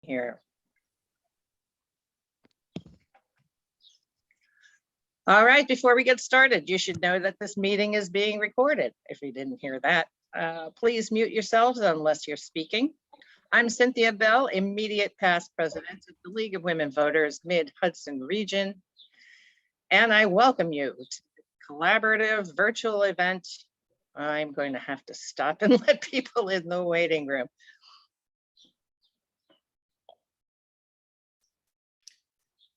Here. All right, before we get started, you should know that this meeting is being recorded. If you didn't hear that, please mute yourselves unless you're speaking. I'm Cynthia Bell, immediate past president of the League of Women Voters Mid-Hudson region, and I welcome you to the collaborative virtual event. I'm going to have to stop and let people in the waiting room.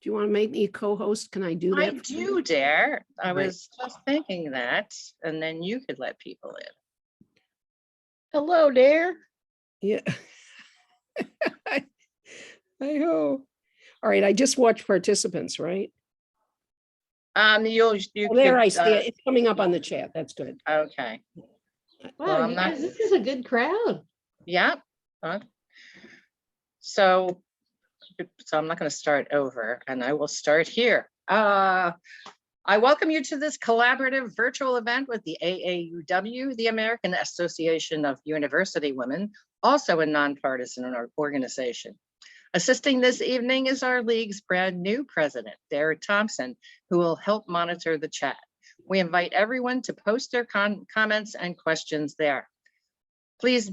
Do you want to make me a co-host? Can I do that? I do dare. I was just thinking that, and then you could let people in. Hello there. Yeah. I hope. All right. I just watched participants, right? You There could, I see it. It's coming up on the chat. That's good. Okay. Wow, Well, you guys, this is a good crowd. Yeah. So I'm not going to start over, and I will start here. I welcome you to this collaborative virtual event with the AAUW, the American Association of University Women, also a nonpartisan organization. Assisting this evening is our league's brand new president, Derek Thompson, who will help monitor the chat. We invite everyone to post their comments and questions there. Please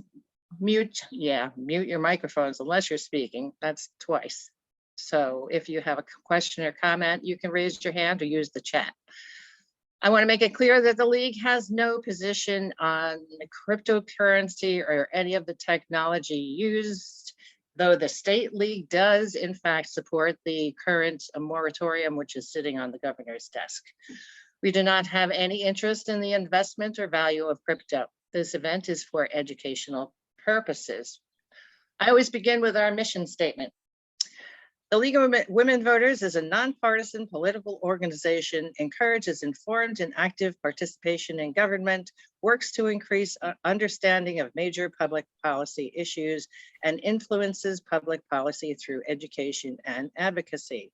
mute your microphones unless you're speaking. That's twice. So if you have a question or comment, you can raise your hand or use the chat. I want to make it clear that the league has no position on cryptocurrency or any of the technology used, though the state league does in fact support the current moratorium, which is sitting on the governor's desk. We do not have any interest in the investment or value of crypto. This event is for educational purposes. I always begin with our mission statement. The League of Women Voters is a nonpartisan political organization, encourages informed and active participation in government, works to increase understanding of major public policy issues, and influences public policy through education and advocacy.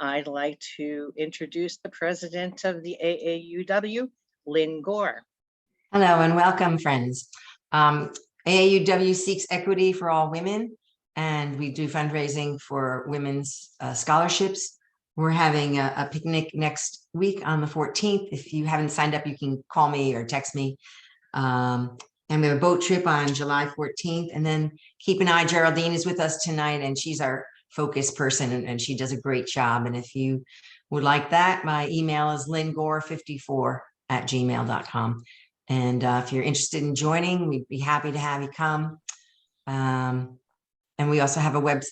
I'd like to introduce the president of the AAUW, Lynn Gore. Hello and welcome, friends. AAUW seeks equity for all women, and we do fundraising for women's scholarships. We're having a picnic next week on the 14th. If you haven't signed up, you can call me or text me. And we have a boat trip on July 14th. And then keep an eye, Geraldine is with us tonight, and she's our focus person, and she does a great job. And if you would like that, my email is lyngore54@gmail.com. And if you're interested in joining, we'd be happy to have you come. And we also have a web,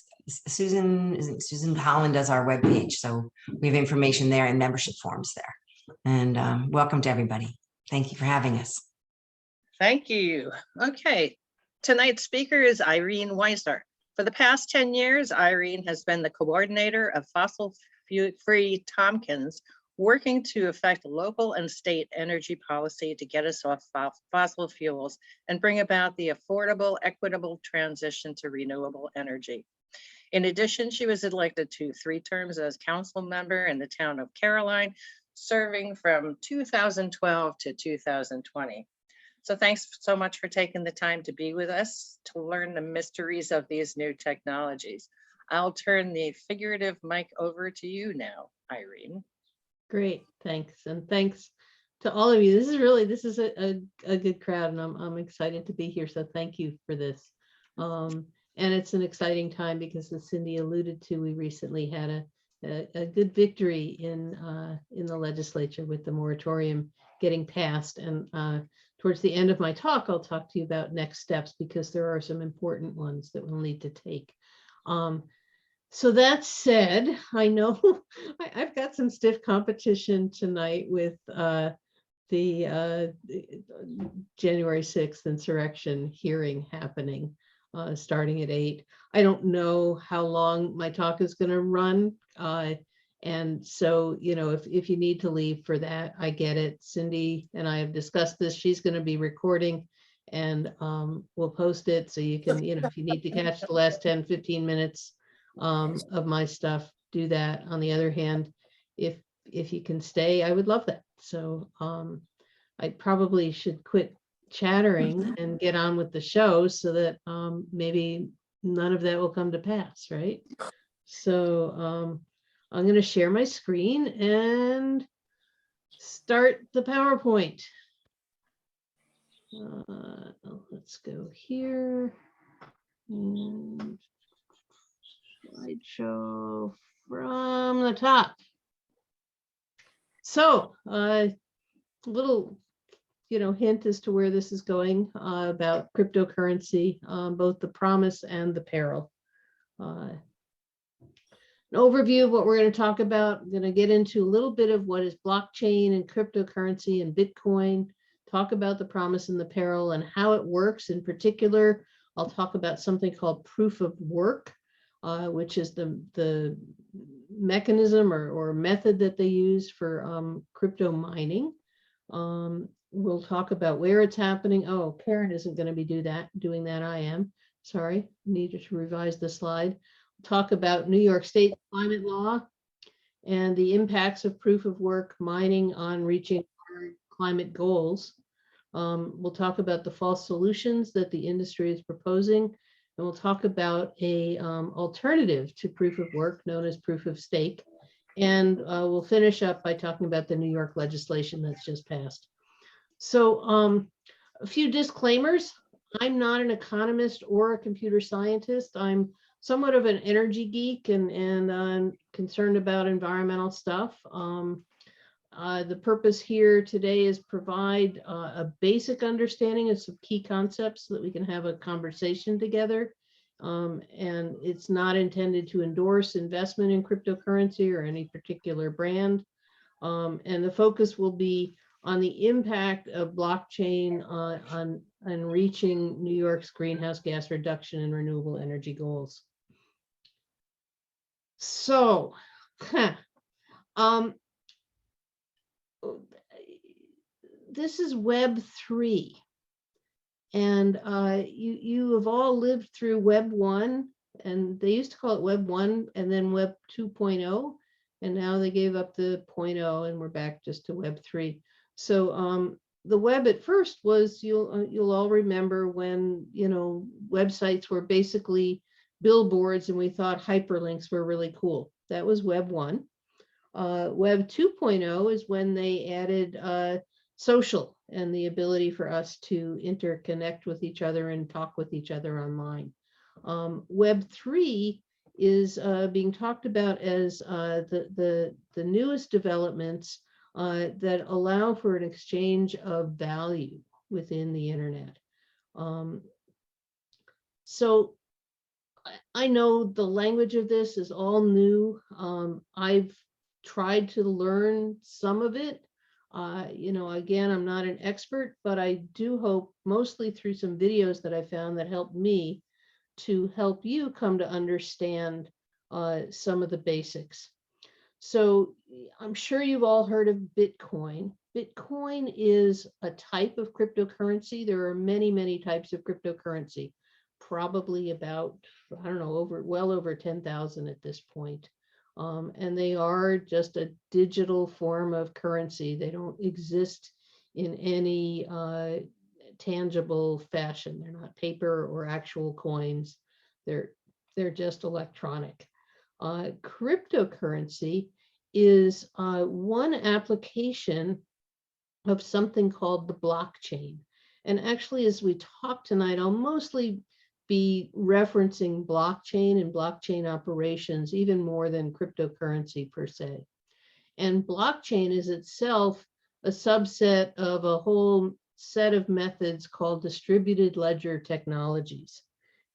Susan Holland does our webpage. So we have information there and membership forms there. And welcome to everybody. Thank you for having us. Thank you. Okay, tonight's speaker is Irene Weisner. For the past 10 years, Irene has been the coordinator of Fossil-Free Tompkins, working to affect local and state energy policy to get us off fossil fuels and bring about the affordable, equitable transition to renewable energy. In addition, she was elected to 3 terms as council member in the town of Caroline, serving from 2012 to 2020. So thanks so much for taking the time to be with us to learn the mysteries of these new technologies. I'll turn the figurative mic over to you now, Irene. Great, thanks. And thanks to all of you. This is a good crowd, and I'm excited to be here. So thank you for this. And it's an exciting time because, as Cindy alluded to, we recently had a good victory in the legislature with the moratorium getting passed. And towards the end of my talk, I'll talk to you about next steps because there are some important ones that we'll need to take. So that said, I know I've got some stiff competition tonight with the January 6th insurrection hearing happening starting at 8. I don't know how long my talk is going to run. And so, you know, if you need to leave for that, I get it. Cindy and I have discussed this. She's going to be recording, and we'll post it so you can, you know, if you need to catch the last 10, 15 minutes of my stuff, do that. On the other hand, if you can stay, I would love that. So I probably should quit chattering and get on with the show so that maybe none of that will come to pass, right? So I'm going to share my screen and start the PowerPoint. Let's go here. And slideshow from the top. So a little, hint as to where this is going about cryptocurrency, both the promise and the peril. An overview of what we're going to talk about. I'm going to get into a little bit of what is blockchain and cryptocurrency and Bitcoin, talk about the promise and the peril and how it works. In particular, I'll talk about something called proof of work, which is the mechanism or method that they use for crypto mining. We'll talk about where it's happening. Oh, Karen isn't going to be doing that. I am. Sorry, needed to revise the slide. Talk about New York State climate law and the impacts of proof of work mining on reaching our climate goals. We'll talk about the false solutions that the industry is proposing, and we'll talk about a alternative to proof of work known as proof of stake. And we'll finish up by talking about the New York legislation that's just passed. So a few disclaimers. I'm not an economist or a computer scientist. I'm somewhat of an energy geek and I'm concerned about environmental stuff. The purpose here today is provide a basic understanding of some key concepts so that we can have a conversation together. And it's not intended to endorse investment in cryptocurrency or any particular brand. And the focus will be on the impact of blockchain on reaching New York's greenhouse gas reduction and renewable energy goals. So, this is Web 3. And you have all lived through Web 1, and they used to call it Web 1 and then Web 2.0, and now they gave up the 0.0 and we're back just to Web 3. So the web at first was, you'll all remember when, websites were basically billboards and we thought hyperlinks were really cool. That was Web 1. Web 2.0 is when they added social and the ability for us to interconnect with each other and talk with each other online. Web 3 is being talked about as the newest developments that allow for an exchange of value within the internet. So I know the language of this is all new. I've tried to learn some of it. Again, I'm not an expert, but I do hope, mostly through some videos that I found that helped me, to help you come to understand some of the basics. So I'm sure you've all heard of Bitcoin. Bitcoin is a type of cryptocurrency. There are many, many types of cryptocurrency, probably about, I don't know, well over 10,000 at this point. And they are just a digital form of currency. They don't exist in any tangible fashion. They're not paper or actual coins. They're just electronic. Cryptocurrency is one application of something called the blockchain. And actually, as we talk tonight, I'll mostly be referencing blockchain and blockchain operations even more than cryptocurrency per se. And blockchain is itself a subset of a whole set of methods called distributed ledger technologies.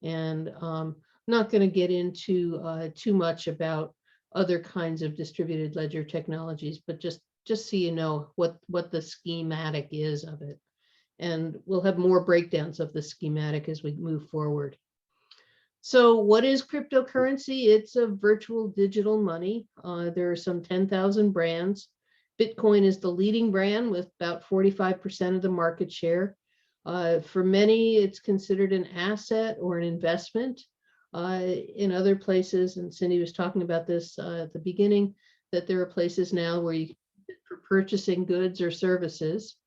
And I'm not going to get into too much about other kinds of distributed ledger technologies, but just so you know what the schematic is of it. And we'll have more breakdowns of the schematic as we move forward. So what is cryptocurrency? It's a virtual digital money. There are some 10,000 brands. Bitcoin is the leading brand with about 45% of the market share. For many, it's considered an asset or an investment. In other places, and Cindy was talking about this at the beginning, that there are places now where you can for purchasing goods or services.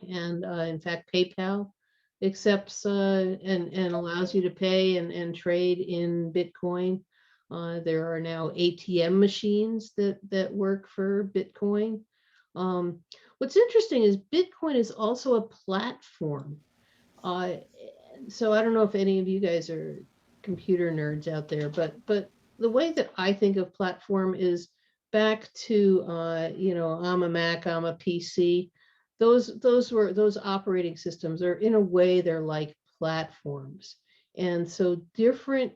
In fact, PayPal accepts and allows you to pay and trade in Bitcoin. There are now ATM machines that work for Bitcoin. What's interesting is Bitcoin is also a platform. So I don't know if any of you guys are computer nerds out there, but the way that I think of platform is back to I'm a Mac, I'm a PC. Those operating systems are, in a way, they're like platforms. And so different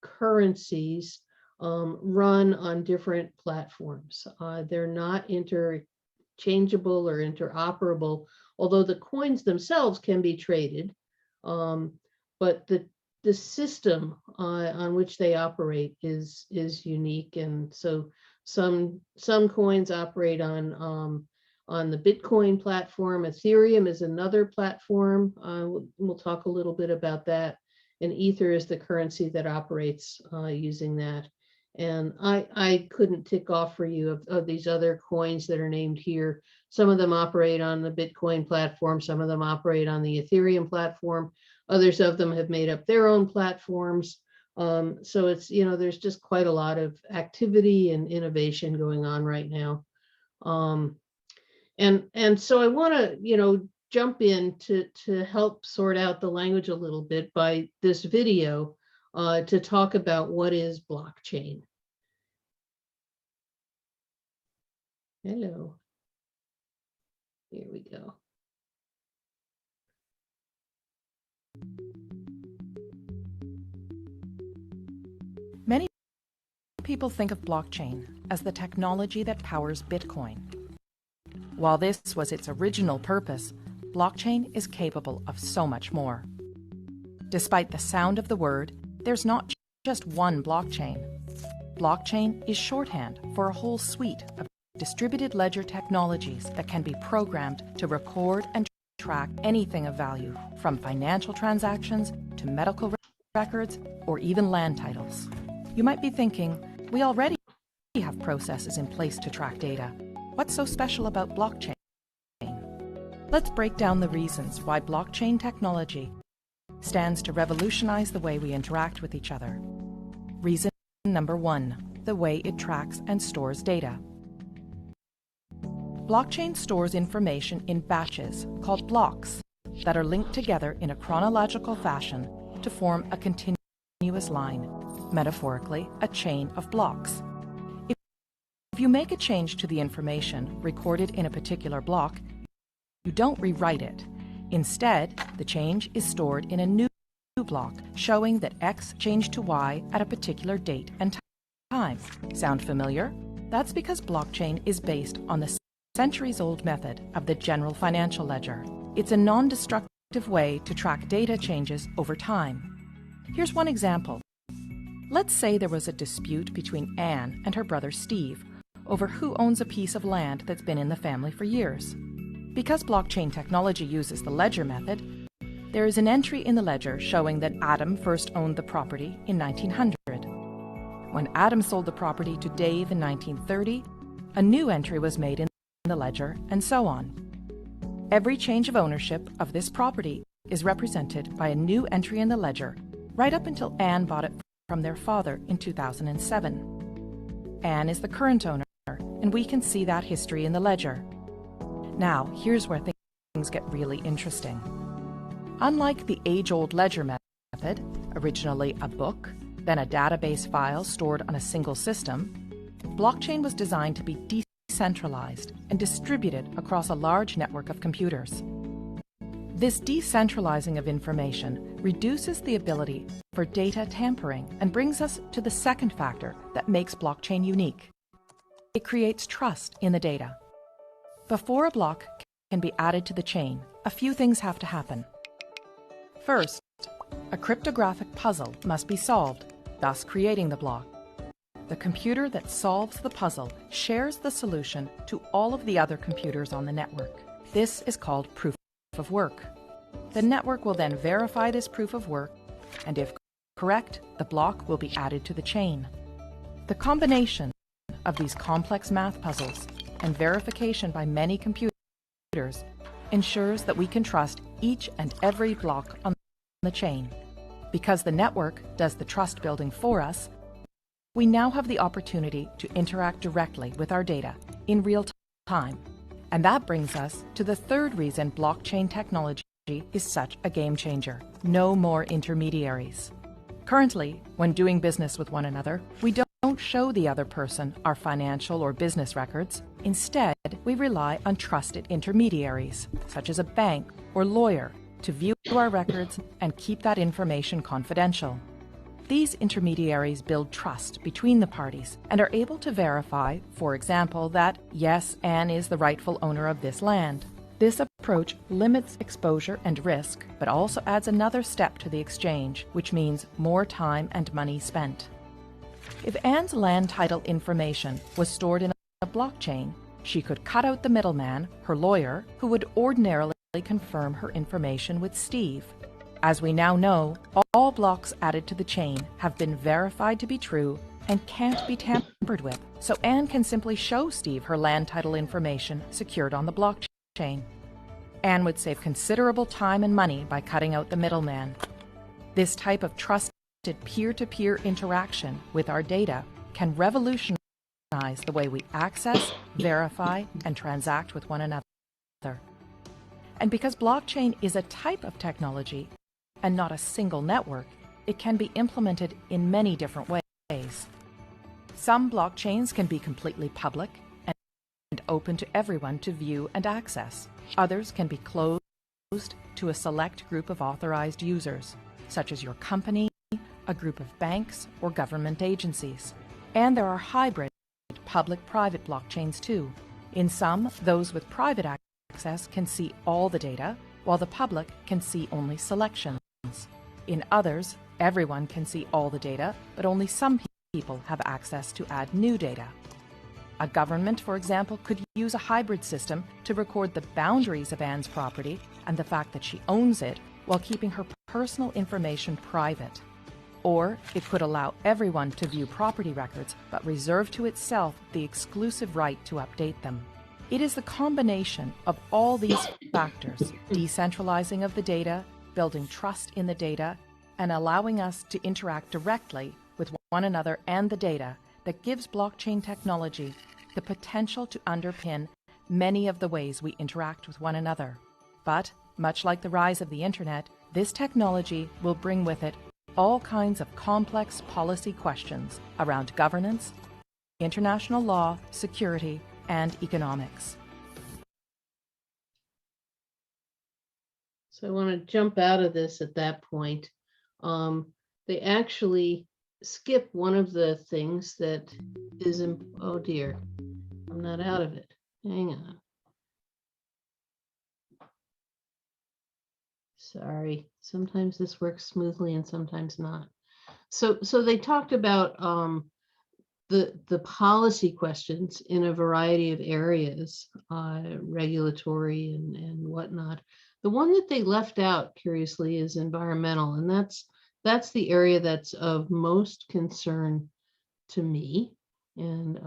currencies run on different platforms. They're not interchangeable or interoperable, although the coins themselves can be traded. But the system on which they operate is unique, and so some coins operate on the Bitcoin platform. Ethereum is another platform. We'll talk a little bit about that. And Ether is the currency that operates using that. And I couldn't tick off for you of these other coins that are named here. Some of them operate on the Bitcoin platform. Some of them operate on the Ethereum platform. Others of them have made up their own platforms. So it's, there's just quite a lot of activity and innovation going on right now. And so I want to, jump in to help sort out the language a little bit by this video to talk about what is blockchain. Hello. Here we go. Many people think of blockchain as the technology that powers Bitcoin. While this was its original purpose, blockchain is capable of so much more. Despite the sound of the word, there's not just one blockchain. Blockchain is shorthand for a whole suite of distributed ledger technologies that can be programmed to record and track anything of value, from financial transactions to medical records or even land titles. You might be thinking, we already have processes in place to track data. What's so special about blockchain? Let's break down the reasons why blockchain technology stands to revolutionize the way we interact with each other. Reason number one, the way it tracks and stores data. Blockchain stores information in batches called blocks that are linked together in a chronological fashion to form a continuous line, metaphorically, a chain of blocks. If you make a change to the information recorded in a particular block, you don't rewrite it. Instead, the change is stored in a new block showing that X changed to Y at a particular date and time. Sound familiar? That's because blockchain is based on the centuries-old method of the general financial ledger. It's a non-destructive way to track data changes over time. Here's one example. Let's say there was a dispute between Anne and her brother Steve over who owns a piece of land that's been in the family for years. Because blockchain technology uses the ledger method, there is an entry in the ledger showing that Adam first owned the property in 1900. When Adam sold the property to Dave in 1930, a new entry was made in the ledger, and so on. Every change of ownership of this property is represented by a new entry in the ledger, right up until Anne bought it from their father in 2007. Anne is the current owner, and we can see that history in the ledger. Now, here's where things get really interesting. Unlike the age-old ledger method, originally a book, then a database file stored on a single system, blockchain was designed to be decentralized and distributed across a large network of computers. This decentralizing of information reduces the ability for data tampering and brings us to the second factor that makes blockchain unique. It creates trust in the data. Before a block can be added to the chain, a few things have to happen. First, a cryptographic puzzle must be solved, thus creating the block. The computer that solves the puzzle shares the solution to all of the other computers on the network. This is called proof of work. The network will then verify this proof of work, and if correct, the block will be added to the chain. The combination of these complex math puzzles and verification by many computers ensures that we can trust each and every block on the chain. Because the network does the trust building for us, we now have the opportunity to interact directly with our data in real time. And that brings us to the third reason blockchain technology is such a game changer. No more intermediaries. Currently, when doing business with one another, we don't show the other person our financial or business records. Instead, we rely on trusted intermediaries, such as a bank or lawyer, to view our records and keep that information confidential. These intermediaries build trust between the parties and are able to verify, for example, that yes, Anne is the rightful owner of this land. This approach limits exposure and risk, but also adds another step to the exchange, which means more time and money spent. If Anne's land title information was stored in a blockchain, she could cut out the middleman, her lawyer, who would ordinarily confirm her information with Steve. As we now know, all blocks added to the chain have been verified to be true and can't be tampered with, so Anne can simply show Steve her land title information secured on the blockchain. Anne would save considerable time and money by cutting out the middleman. This type of trusted peer-to-peer interaction with our data can revolutionize the way we access, verify, and transact with one another. And because blockchain is a type of technology and not a single network, it can be implemented in many different ways. Some blockchains can be completely public and open to everyone to view and access. Others can be closed to a select group of authorized users, such as your company, a group of banks, or government agencies. And there are hybrid public-private blockchains too. In some, those with private access can see all the data, while the public can see only selections. In others, everyone can see all the data, but only some people have access to add new data. A government, for example, could use a hybrid system to record the boundaries of Anne's property and the fact that she owns it while keeping her personal information private. Or it could allow everyone to view property records, but reserve to itself the exclusive right to update them. It is the combination of all these factors, decentralizing of the data, building trust in the data, and allowing us to interact directly with one another and the data, that gives blockchain technology the potential to underpin many of the ways we interact with one another. But, much like the rise of the internet, this technology will bring with it all kinds of complex policy questions around governance, international law, security, and economics. So I want to jump out of this at that point. They actually skip one of the things that is, oh dear, I'm not out of it. Hang on. Sorry, sometimes this works smoothly and sometimes not. So they talked about the policy questions in a variety of areas, regulatory and whatnot. The one that they left out, curiously, is environmental, and that's the area that's of most concern to me, and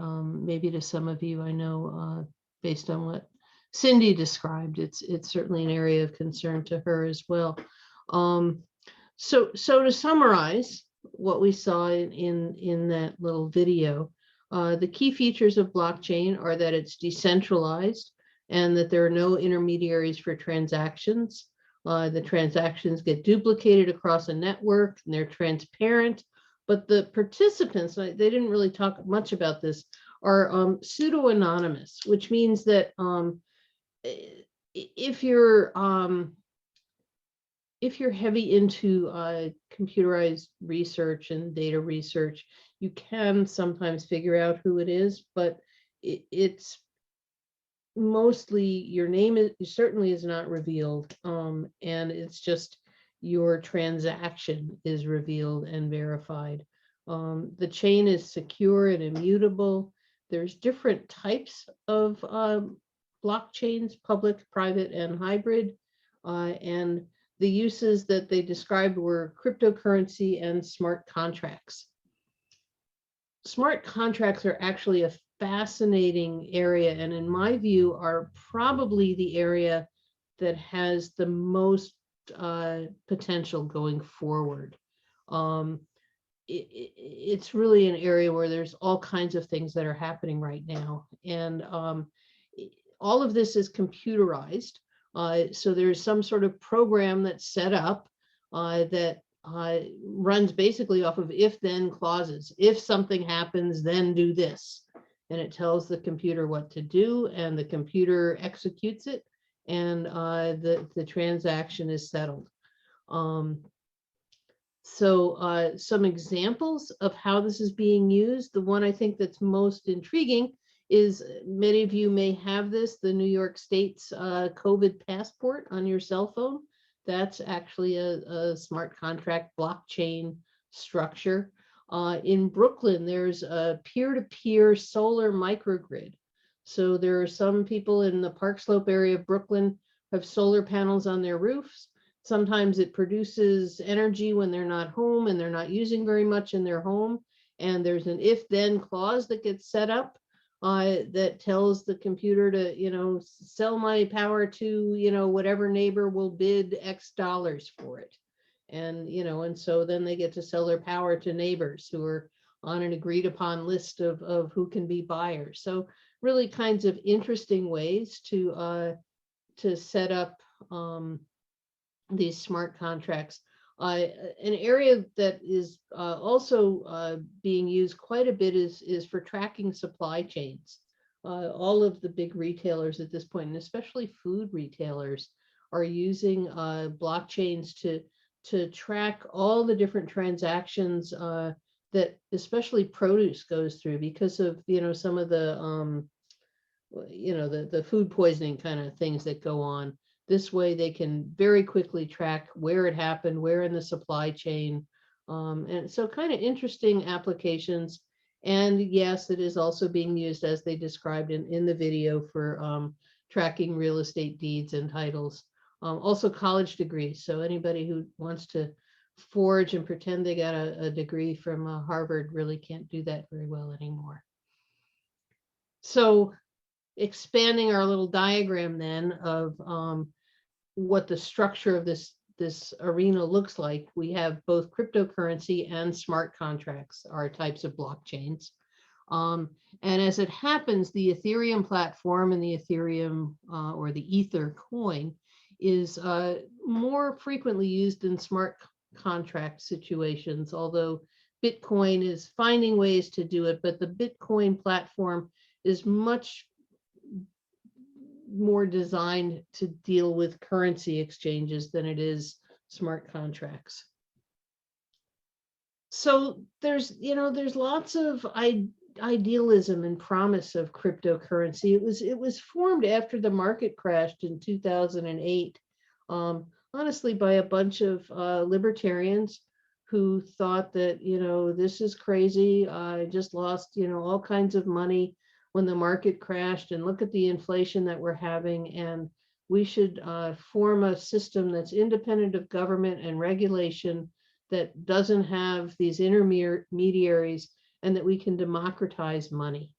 maybe to some of you. I know, based on what Cindy described, it's certainly an area of concern to her as well. So to summarize what we saw in that little video, the key features of blockchain are that it's decentralized and that there are no intermediaries for transactions. The transactions get duplicated across a network and they're transparent, but the participants, they didn't really talk much about this, are pseudo-anonymous, which means that if you're heavy into computerized research and data research, you can sometimes figure out who it is, but it's mostly your name certainly is not revealed, and it's just your transaction is revealed and verified. The chain is secure and immutable. There's different types of blockchains, public, private, and hybrid, and the uses that they described were cryptocurrency and smart contracts. Smart contracts are actually a fascinating area, and in my view are probably the area that has the most potential going forward. It's really an area where there's all kinds of things that are happening right now. And all of this is computerized. So there's some sort of program that's set up that runs basically off of if-then clauses. If something happens, then do this. And it tells the computer what to do, and the computer executes it, and the transaction is settled. So some examples of how this is being used. The one I think that's most intriguing is, many of you may have this, the New York State's COVID passport on your cell phone. That's actually a smart contract blockchain structure. In Brooklyn, there's a peer-to-peer solar microgrid. So there are some people in the Park Slope area of Brooklyn have solar panels on their roofs. Sometimes it produces energy when they're not home and they're not using very much in their home. And there's an if-then clause that gets set up that tells the computer to, sell my power to, whatever neighbor will bid X dollars for it. And, and so then they get to sell their power to neighbors who are on an agreed upon list of who can be buyers. So really kinds of interesting ways to set up these smart contracts. An area that is also being used quite a bit is for tracking supply chains. All of the big retailers at this point, and especially food retailers, are using blockchains to track all the different transactions that especially produce goes through because of some of the the food poisoning kind of things that go on. This way they can very quickly track where it happened, where in the supply chain. And so kind of interesting applications. And yes, it is also being used, as they described in the video, for tracking real estate deeds and titles. Also college degrees. So anybody who wants to forge and pretend they got a degree from Harvard really can't do that very well anymore. So expanding our little diagram then of what the structure of this arena looks like, we have both cryptocurrency and smart contracts are types of blockchains. And as it happens, the Ethereum platform and the Ethereum or the Ether coin is more frequently used in smart contract situations, although Bitcoin is finding ways to do it, but the Bitcoin platform is much more designed to deal with currency exchanges than it is smart contracts. So there's lots of idealism and promise of cryptocurrency. It was formed after the market crashed in 2008, honestly, by a bunch of libertarians who thought that this is crazy. I just lost all kinds of money when the market crashed, and look at the inflation that we're having, and we should form a system that's independent of government and regulation, that doesn't have these intermediaries, and that we can democratize money.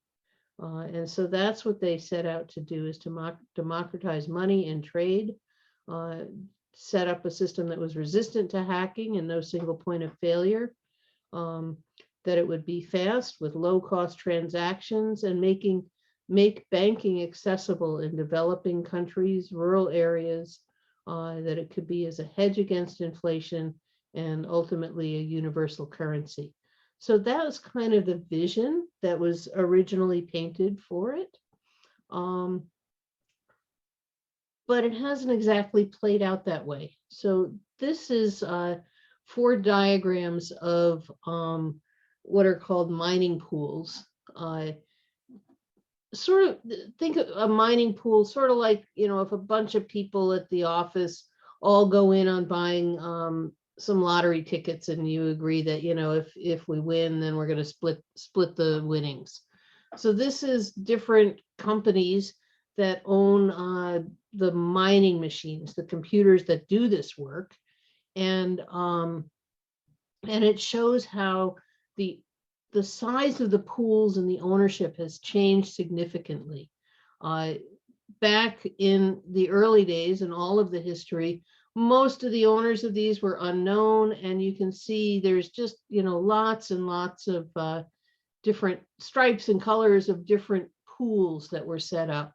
And so that's what they set out to do, is to democratize money and trade, set up a system that was resistant to hacking and no single point of failure, that it would be fast with low cost transactions, and make banking accessible in developing countries, rural areas, that it could be as a hedge against inflation and ultimately a universal currency. So that was kind of the vision that was originally painted for it. But it hasn't exactly played out that way. So this is 4 diagrams of what are called mining pools. Sort of think of a mining pool, sort of like, if a bunch of people at the office all go in on buying some lottery tickets, and you agree that, if we win, then we're going to split the winnings. So this is different companies that own the mining machines, the computers that do this work. And it shows how the size of the pools and the ownership has changed significantly. back in the early days and all of the history, most of the owners of these were unknown, and you can see there's just, lots and lots of different stripes and colors of different pools that were set up.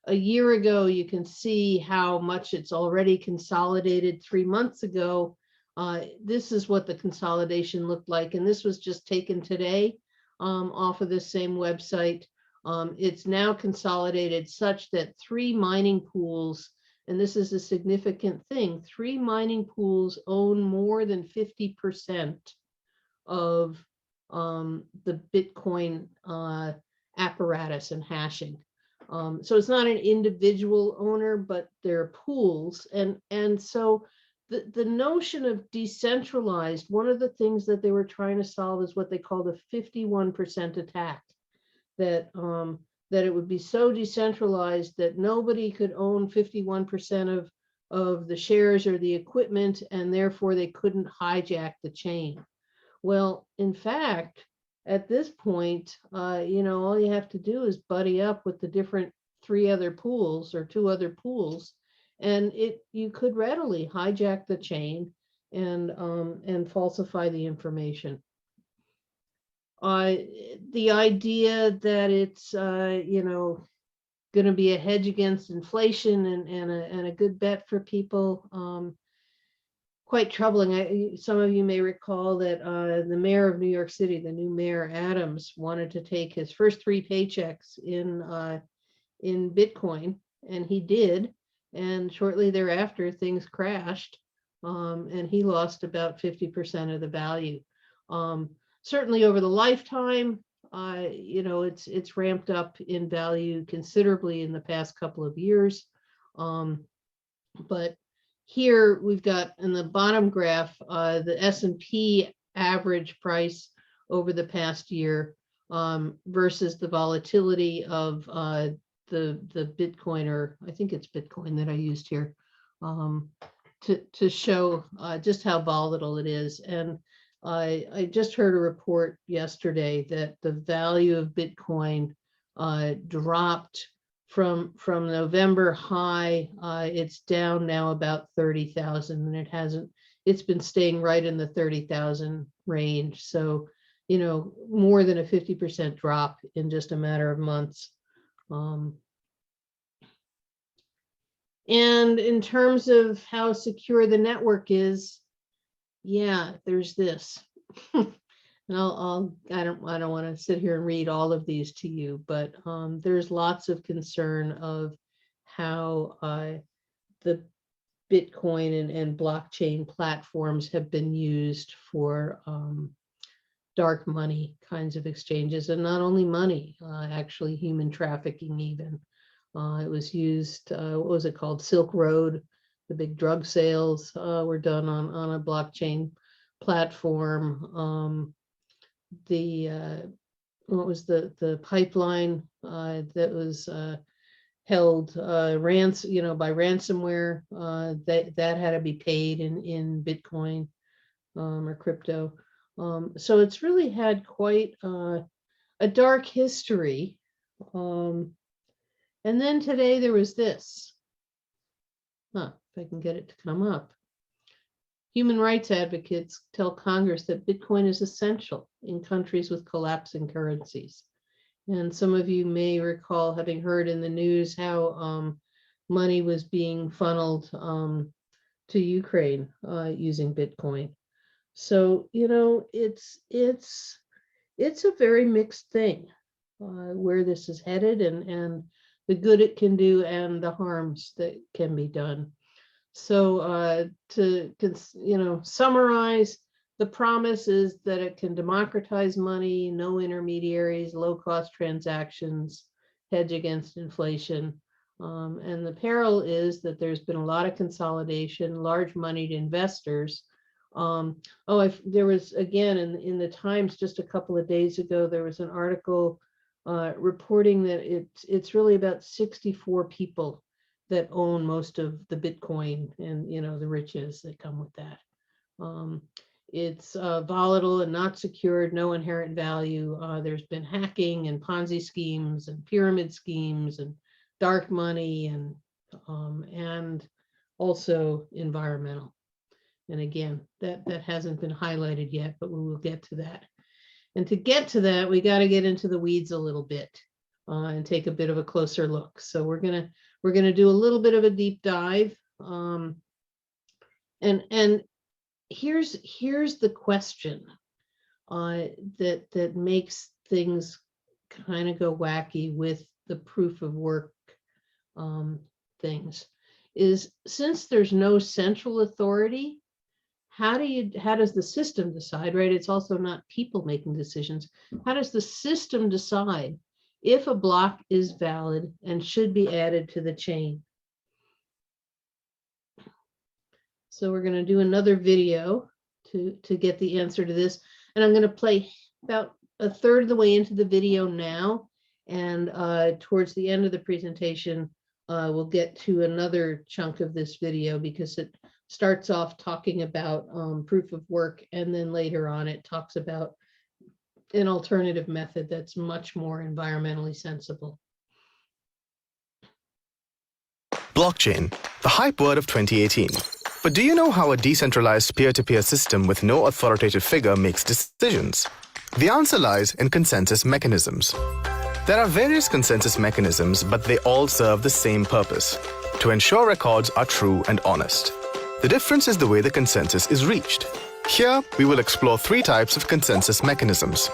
A year ago, you can see how much it's already consolidated. 3 months ago, this is what the consolidation looked like, and this was just taken today off of this same website. It's now consolidated such that 3 mining pools, and this is a significant thing, 3 mining pools own more than 50% of the Bitcoin apparatus and hashing. So it's not an individual owner, but they're pools. And so the notion of decentralized, one of the things that they were trying to solve is what they call the 51% attack, that it would be so decentralized that nobody could own 51% of the shares or the equipment, and therefore they couldn't hijack the chain. Well, in fact, at this point, all you have to do is buddy up with the different 3 other pools or 2 other pools, and you could readily hijack the chain and falsify the information. The idea that it's going to be a hedge against inflation and a good bet for people. Quite troubling. Some of you may recall that the mayor of New York City, the new mayor Adams, wanted to take his first 3 paychecks in Bitcoin, and he did. And shortly thereafter, things crashed, and he lost about 50% of the value. Certainly over the lifetime, it's ramped up in value considerably in the past couple of years, but here we've got in the bottom graph, the S&P average price over the past year versus the volatility of the Bitcoin, or I think it's Bitcoin that I used here, to show just how volatile it is. And I just heard a report yesterday that the value of Bitcoin dropped from November high. It's down now about 30,000, and it's been staying right in the 30,000 range. So, more than a 50% drop in just a matter of months. And in terms of how secure the network is, yeah, there's this. And I don't want to sit here and read all of these to you, but there's lots of concern of how the Bitcoin and blockchain platforms have been used for dark money kinds of exchanges, and not only money, actually human trafficking even. It was used, what was it called? Silk Road. The big drug sales were done on a blockchain platform. What was the pipeline that was held by ransomware, that had to be paid in Bitcoin or crypto. So it's really had quite a dark history. And then today there was this. If I can get it to come up. Human rights advocates tell Congress that Bitcoin is essential in countries with collapsing currencies. And some of you may recall having heard in the news how money was being funneled to Ukraine using Bitcoin. So, it's a very mixed thing where this is headed, and the good it can do and the harms that can be done. So to summarize, the promise is that it can democratize money, no intermediaries, low cost transactions, hedge against inflation. And the peril is that there's been a lot of consolidation, large moneyed investors. There was, again, in the Times just a couple of days ago, there was an article reporting that it's really about 64 people that own most of the Bitcoin and the riches that come with that. It's volatile and not secured, no inherent value. There's been hacking and Ponzi schemes and pyramid schemes and dark money and also environmental. And again, that hasn't been highlighted yet, but we will get to that. And to get to that, we got to get into the weeds a little bit and take a bit of a closer look. So we're gonna do a little bit of a deep dive. And here's the question that makes things kind of go wacky with the proof of work things, is since there's no central authority, how does the system decide, right? It's also not people making decisions. How does the system decide if a block is valid and should be added to the chain? So we're going to do another video to get the answer to this. And I'm going to play about a third of the way into the video now. And towards the end of the presentation, we'll get to another chunk of this video because it starts off talking about proof of work. And then later on, it talks about an alternative method that's much more environmentally sensible. Blockchain, the hype word of 2018. But do you know how a decentralized peer-to-peer system with no authoritative figure makes decisions? The answer lies in consensus mechanisms. There are various consensus mechanisms, but they all serve the same purpose: to ensure records are true and honest. The difference is the way the consensus is reached. Here, we will explore 3 types of consensus mechanisms.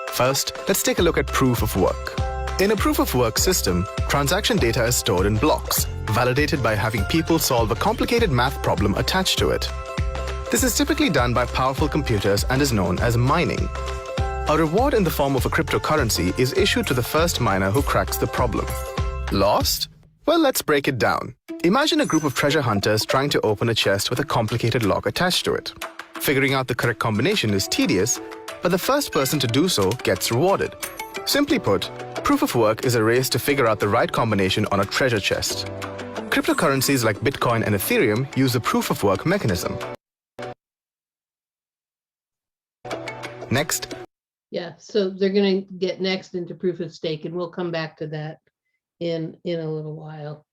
First, let's take a look at proof of work. In a proof of work system, transaction data is stored in blocks, validated by having people solve a complicated math problem attached to it. This is typically done by powerful computers and is known as mining. A reward in the form of a cryptocurrency is issued to the first miner who cracks the problem. Lost? Well, let's break it down. Imagine a group of treasure hunters trying to open a chest with a complicated lock attached to it. Figuring out the correct combination is tedious, but the first person to do so gets rewarded. Simply put, proof of work is a race to figure out the right combination on a treasure chest. Cryptocurrencies like Bitcoin and Ethereum use the proof of work mechanism. Next. Yeah, so they're going to get next into proof of stake, and we'll come back to that in a little while.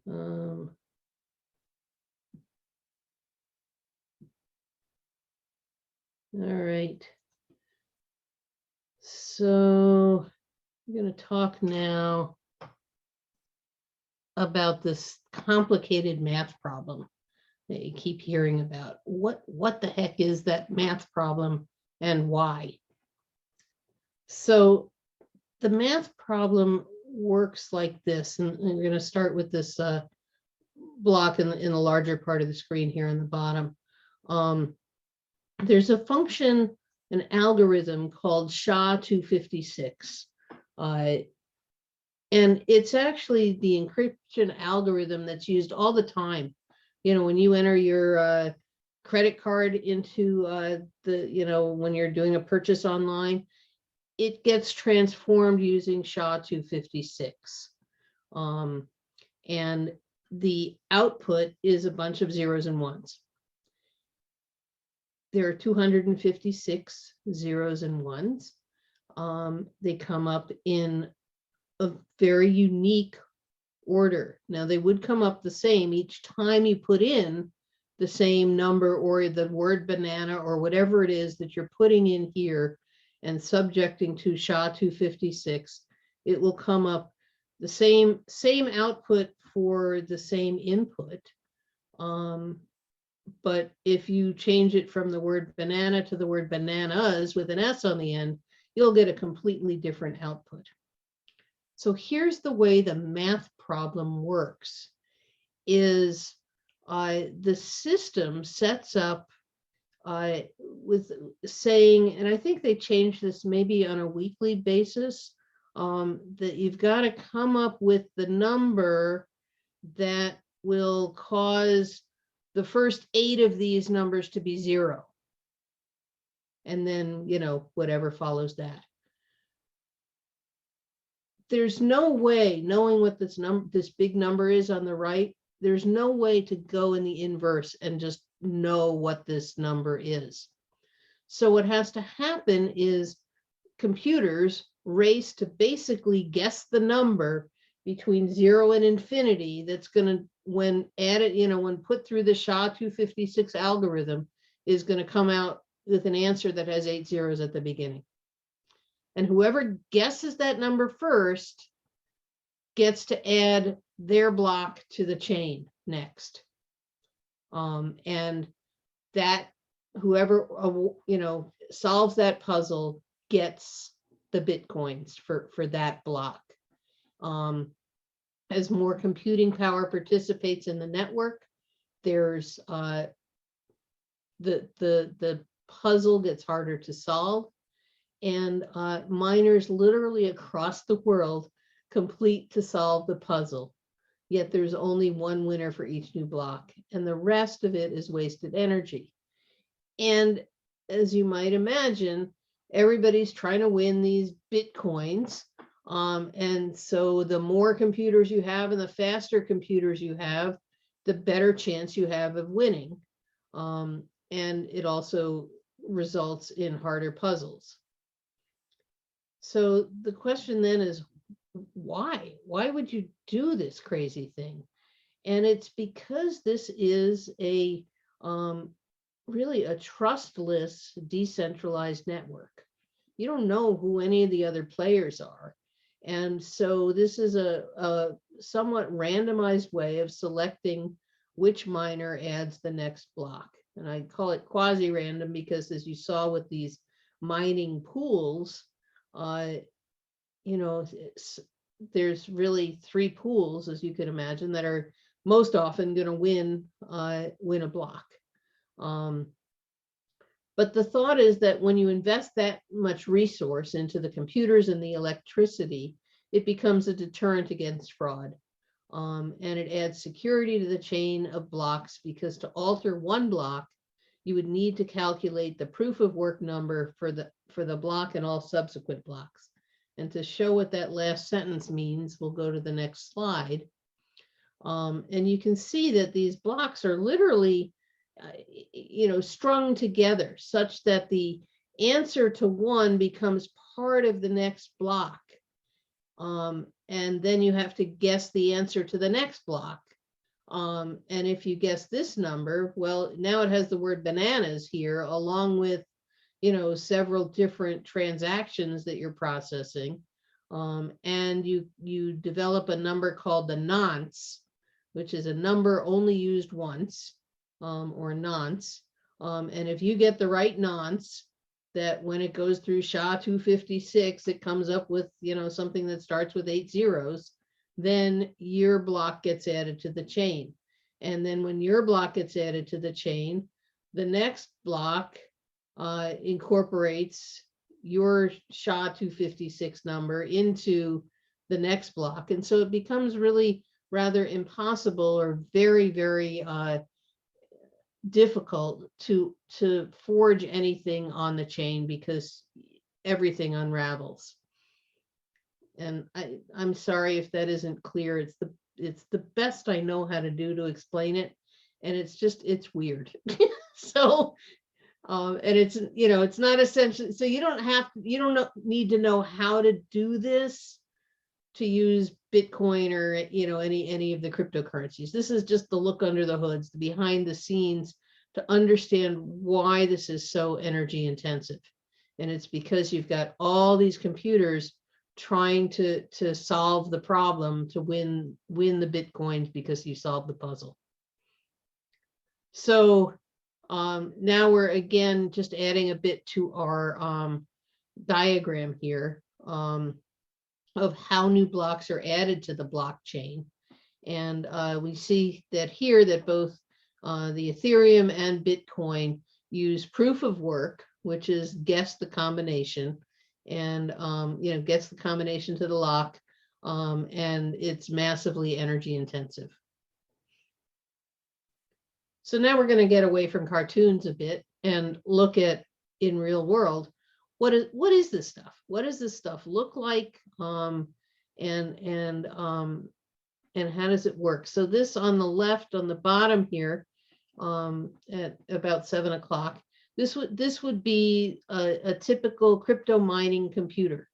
All right. So we're going to talk now about this complicated math problem that you keep hearing about. What the heck is that math problem and why? So the math problem works like this, and we're going to start with this block in the larger part of the screen here on the bottom. There's a function, an algorithm called SHA-256. And it's actually the encryption algorithm that's used all the time. You know, when you enter your credit card into when you're doing a purchase online, it gets transformed using SHA-256. And the output is a bunch of zeros and ones. There are 256 zeros and ones. They come up in a very unique order. Now, they would come up the same each time you put in the same number or the word banana or whatever it is that you're putting in here and subjecting to SHA-256. It will come up the same output for the same input. But if you change it from the word banana to the word bananas with an S on the end, you'll get a completely different output. So here's the way the math problem works, is the system sets up with saying, and I think they change this maybe on a weekly basis, that you've got to come up with the number that will cause the first 8 of these numbers to be 0. And then, whatever follows that. There's no way, knowing what this big number is on the right, there's no way to go in the inverse and just know what this number is. So what has to happen is computers race to basically guess the number between 0 and infinity that's going to, when added, when put through the SHA-256 algorithm, is going to come out with an answer that has 8 zeros at the beginning. And whoever guesses that number first gets to add their block to the chain next. And that whoever, solves that puzzle gets the Bitcoins for that block. As more computing power participates in the network, there's the puzzle gets harder to solve, and miners literally across the world complete to solve the puzzle. Yet there's only one winner for each new block, and the rest of it is wasted energy. And as you might imagine, everybody's trying to win these Bitcoins. And so the more computers you have and the faster computers you have, the better chance you have of winning. And it also results in harder puzzles. So the question then is, why? Why would you do this crazy thing? And it's because this is a really a trustless, decentralized network. You don't know who any of the other players are. And so this is a somewhat randomized way of selecting which miner adds the next block. And I call it quasi-random because, as you saw with these mining pools, there's really 3 pools, as you can imagine, that are most often going to win a block. But the thought is that when you invest that much resource into the computers and the electricity, it becomes a deterrent against fraud. And it adds security to the chain of blocks, because to alter one block, you would need to calculate the proof of work number for the block and all subsequent blocks. And to show what that last sentence means, we'll go to the next slide. And you can see that these blocks are literally strung together such that the answer to one becomes part of the next block. And then you have to guess the answer to the next block. And if you guess this number, well, now it has the word bananas here, along with, several different transactions that you're processing. And you develop a number called the nonce, which is a number only used once, or nonce. And if you get the right nonce, that when it goes through SHA-256, it comes up with, something that starts with 8 zeros, then your block gets added to the chain. And then when your block gets added to the chain, the next block incorporates your SHA-256 number into the next block. And so it becomes really rather impossible, or very, very difficult to forge anything on the chain, because everything unravels. And I'm sorry if that isn't clear. It's the best I know how to do to explain it, and it's weird. So and it's not essential. So you don't need to know how to do this to use Bitcoin or any of the cryptocurrencies. This is just the look under the hoods, the behind the scenes, to understand why this is so energy intensive. And it's because you've got all these computers trying to solve the problem to win the Bitcoins, because you solved the puzzle. So now we're again just adding a bit to our diagram here of how new blocks are added to the blockchain. And we see that here that both the Ethereum and Bitcoin use proof of work, which is guess the combination, and guess the combination to the lock, and it's massively energy intensive. So now we're going to get away from cartoons a bit and look at, in real world, what is this stuff? What does this stuff look like? And how does it work? So this on the left, on the bottom here, at about 7 o'clock, this would be a typical crypto mining computer.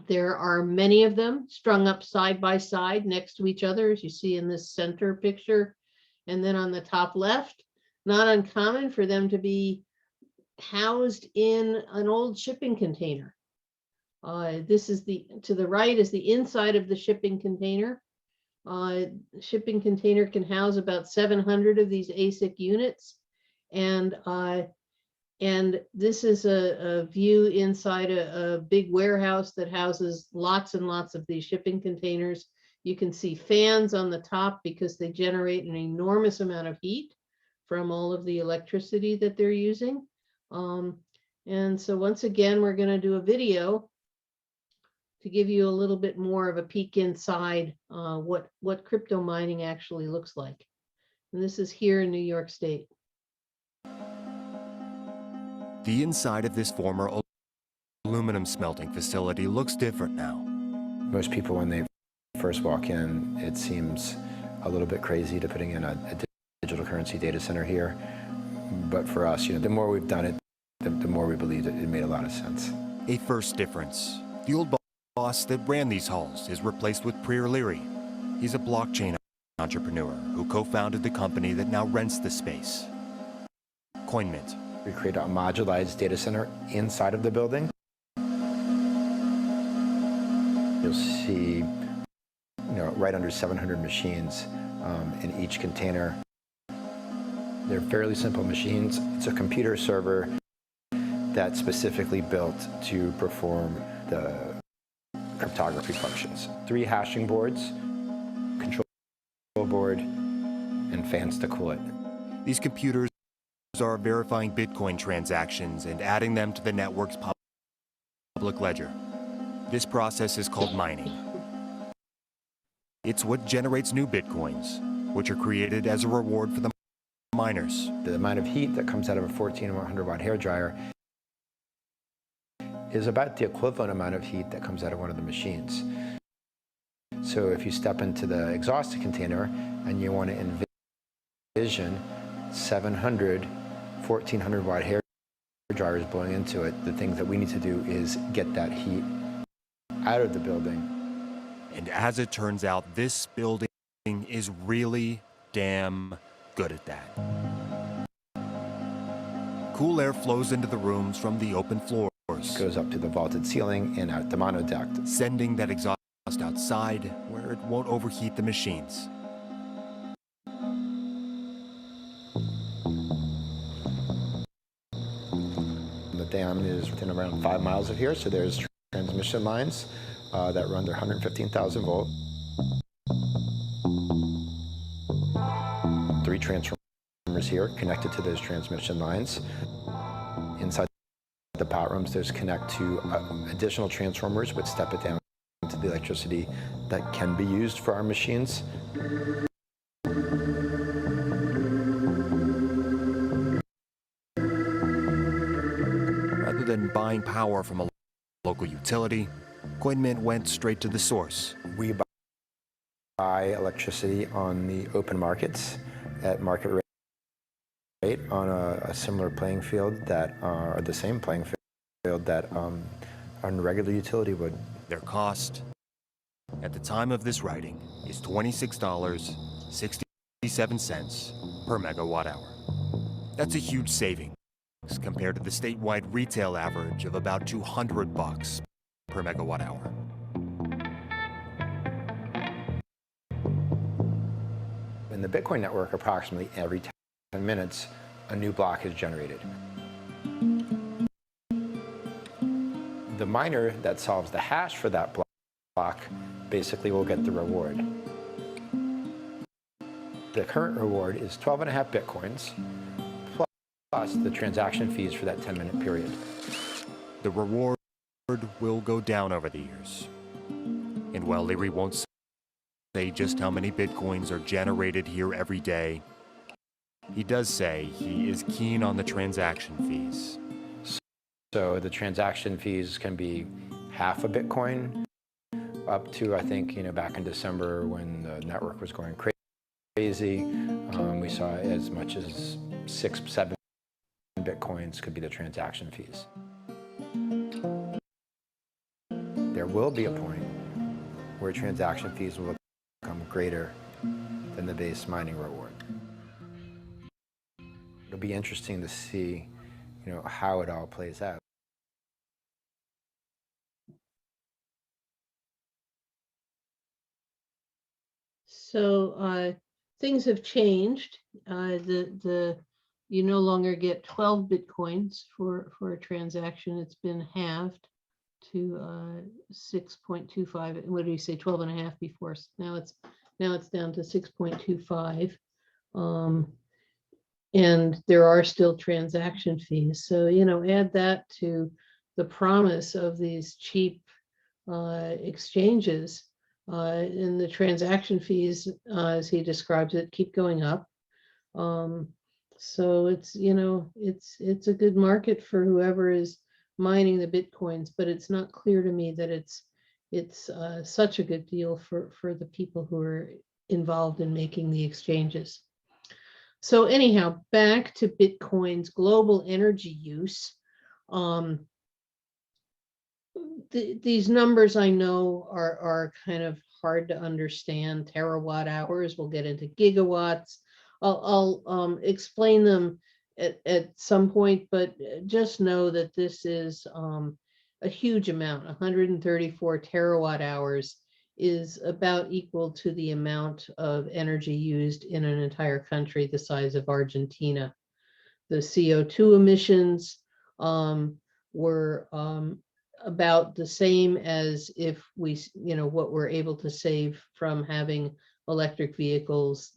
There are many of them strung up side by side next to each other, as you see in this center picture. And then on the top left, not uncommon for them to be housed in an old shipping container. This is to the right is the inside of the shipping container. Shipping container can house about 700 of these ASIC units. And this is a view inside a big warehouse that houses lots and lots of these shipping containers. You can see fans on the top because they generate an enormous amount of heat from all of the electricity that they're using. And so once again, we're going to do a video to give you a little bit more of a peek inside what crypto mining actually looks like. And this is here in New York State. The inside of this former aluminum smelting facility looks different now. Most people, when they first walk in, it seems a little bit crazy to putting in a digital currency data center here. But for us, the more we've done it, the more we believe that it made a lot of sense. A first difference. The old boss that ran these halls is replaced with Peril. He's a blockchain entrepreneur who co-founded the company that now rents the space. CoinMint. We created a modularized data center inside of the building. You'll see, right under 700 machines in each container. They're fairly simple machines. It's a computer server that's specifically built to perform the cryptography functions. 3 hashing boards, control board, and fans to cool it. These computers are verifying Bitcoin transactions and adding them to the network's public ledger. This process is called mining. It's what generates new Bitcoins, which are created as a reward for the miners. The amount of heat that comes out of a 1,400 watt hairdryer is about the equivalent amount of heat that comes out of one of the machines. So if you step into the exhaust container and you want to envision 700 1,400 watt hair dryers blowing into it, the thing that we need to do is get that heat out of the building. And as it turns out, this building is really damn good at that. Cool air flows into the rooms from the open floors. It goes up to the vaulted ceiling and out the monoduct, sending that exhaust outside where it won't overheat the machines. The dam is within around 5 miles of here, so there's transmission lines that run their 115,000 volt. 3 transformers here connected to those transmission lines. Inside the pot rooms, there's connect to additional transformers which step it down to the electricity that can be used for our machines. Rather than buying power from a local utility, CoinMint went straight to the source. We buy electricity on the open markets at market rate on a similar playing field that are the same playing field that on a regular utility would. Their cost, at the time of this writing, is $26.67 per megawatt hour. That's a huge savings compared to the statewide retail average of about $200 per megawatt hour. In the Bitcoin network, approximately every 10 minutes, a new block is generated. The miner that solves the hash for that block basically will get the reward. The current reward is 12.5 Bitcoins, plus the transaction fees for that 10-minute period. The reward will go down over the years. And while Larry won't say just how many Bitcoins are generated here every day, he does say he is keen on the transaction fees. So the transaction fees can be half a Bitcoin up to, I think, back in December when the network was going crazy, we saw as much as 6-7 Bitcoins could be the transaction fees. There will be a point where transaction fees will become greater than the base mining reward. It'll be interesting to see, how it all plays out. So things have changed. You no longer get 12 Bitcoins for a transaction. It's been halved to 6.25. What do you say, 12 and a half before? Now it's down to 6.25. And there are still transaction fees. So, add that to the promise of these cheap exchanges, and the transaction fees, as he describes it, keep going up. So it's a good market for whoever is mining the Bitcoins, but it's not clear to me that it's such a good deal for the people who are involved in making the exchanges. So anyhow, back to Bitcoin's global energy use. These numbers I know are kind of hard to understand. Terawatt hours, we'll get into gigawatts. I'll explain them at some point, but just know that this is a huge amount. 134 terawatt hours is about equal to the amount of energy used in an entire country the size of Argentina. The CO2 emissions were about the same as if we, what we're able to save from having electric vehicles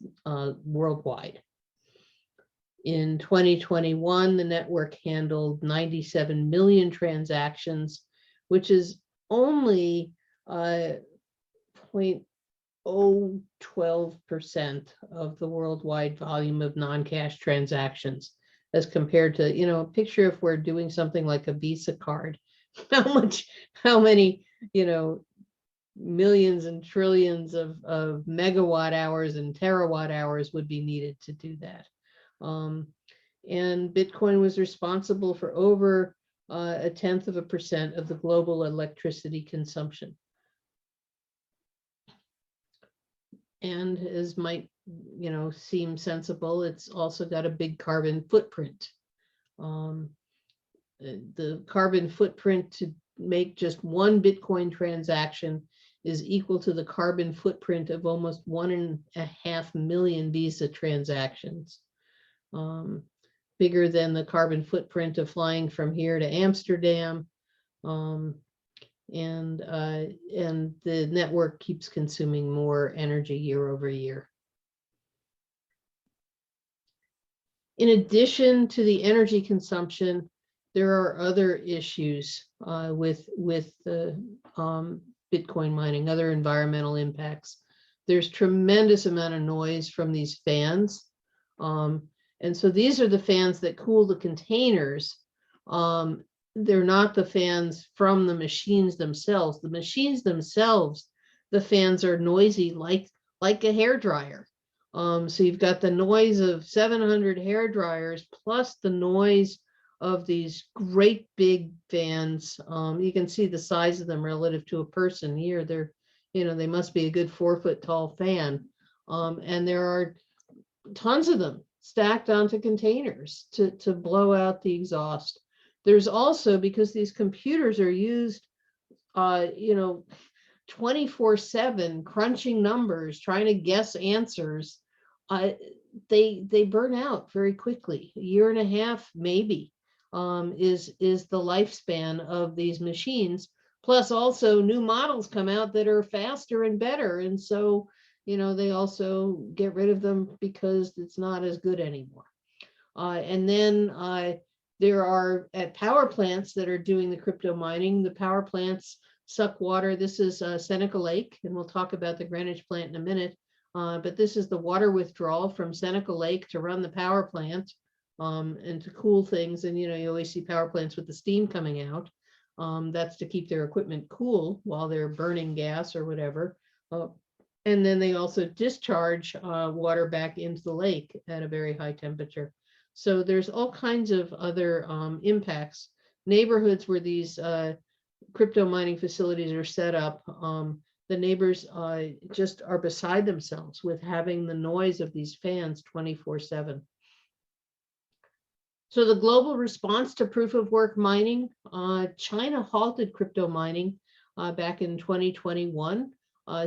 worldwide. In 2021, the network handled 97 million transactions, which is only 0.012% of the worldwide volume of non-cash transactions, as compared to, picture if we're doing something like a Visa card, how many, millions and trillions of megawatt hours and terawatt hours would be needed to do that. And Bitcoin was responsible for over 0.1% of the global electricity consumption. And as might, seem sensible, it's also got a big carbon footprint. The carbon footprint to make just one Bitcoin transaction is equal to the carbon footprint of almost 1.5 million Visa transactions. Bigger than the carbon footprint of flying from here to Amsterdam. And the network keeps consuming more energy year over year. In addition to the energy consumption, there are other issues with the Bitcoin mining, other environmental impacts. There's tremendous amount of noise from these fans. And so these are the fans that cool the containers. They're not the fans from the machines themselves. The machines themselves, the fans are noisy like a hairdryer. So you've got the noise of 700 hair dryers plus the noise of these great big fans. You can see the size of them relative to a person here. They're, they must be a good 4 foot tall fan. And there are tons of them stacked onto containers to blow out the exhaust. There's also, because these computers are used, 24/7 crunching numbers, trying to guess answers, they burn out very quickly. A year and a half, maybe, is the lifespan of these machines. Plus also new models come out that are faster and better. And so, they also get rid of them because it's not as good anymore. And then there are at power plants that are doing the crypto mining. The power plants suck water. This is Seneca Lake, and we'll talk about the Greenwich plant in a minute. But this is the water withdrawal from Seneca Lake to run the power plant and to cool things. And, you always see power plants with the steam coming out. That's to keep their equipment cool while they're burning gas or whatever. And then they also discharge water back into the lake at a very high temperature. So there's all kinds of other impacts. Neighborhoods where these crypto mining facilities are set up, the neighbors just are beside themselves with having the noise of these fans 24/7. So the global response to proof of work mining, China halted crypto mining back in 2021,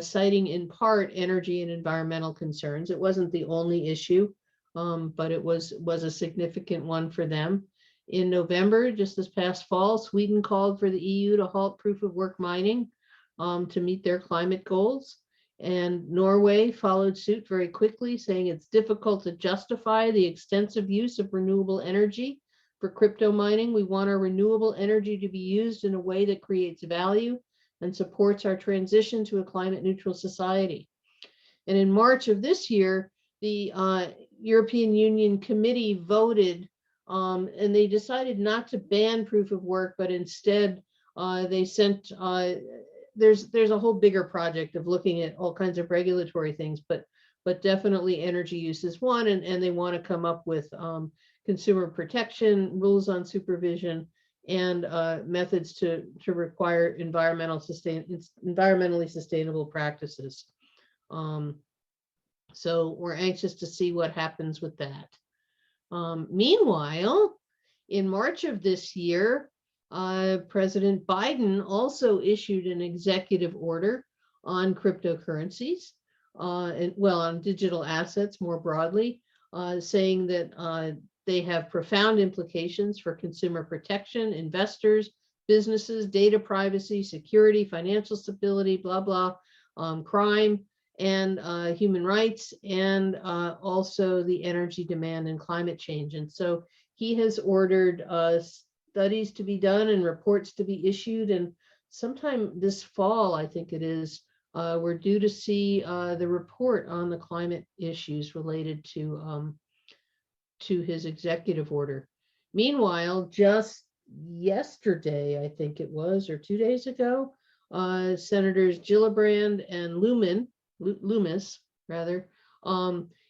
citing in part energy and environmental concerns. It wasn't the only issue, but it was a significant one for them. In November, just this past fall, Sweden called for the EU to halt proof of work mining to meet their climate goals. And Norway followed suit very quickly, saying it's difficult to justify the extensive use of renewable energy for crypto mining. We want our renewable energy to be used in a way that creates value and supports our transition to a climate neutral society. And in March of this year, the European Union Committee voted and they decided not to ban proof of work, but instead they sent, there's a whole bigger project of looking at all kinds of regulatory things, but definitely energy use is one, and they want to come up with consumer protection, rules on supervision, and methods to require environmentally sustainable practices. So we're anxious to see what happens with that. Meanwhile, in March of this year, President Biden also issued an executive order on cryptocurrencies, on digital assets more broadly, saying that they have profound implications for consumer protection, investors, businesses, data privacy, security, financial stability, blah, blah, crime, and human rights, and also the energy demand and climate change. And so he has ordered studies to be done and reports to be issued. And sometime this fall, I think it is, we're due to see the report on the climate issues related to his executive order. Meanwhile, just yesterday, I think it was, or 2 days ago, Senators Gillibrand and Loomis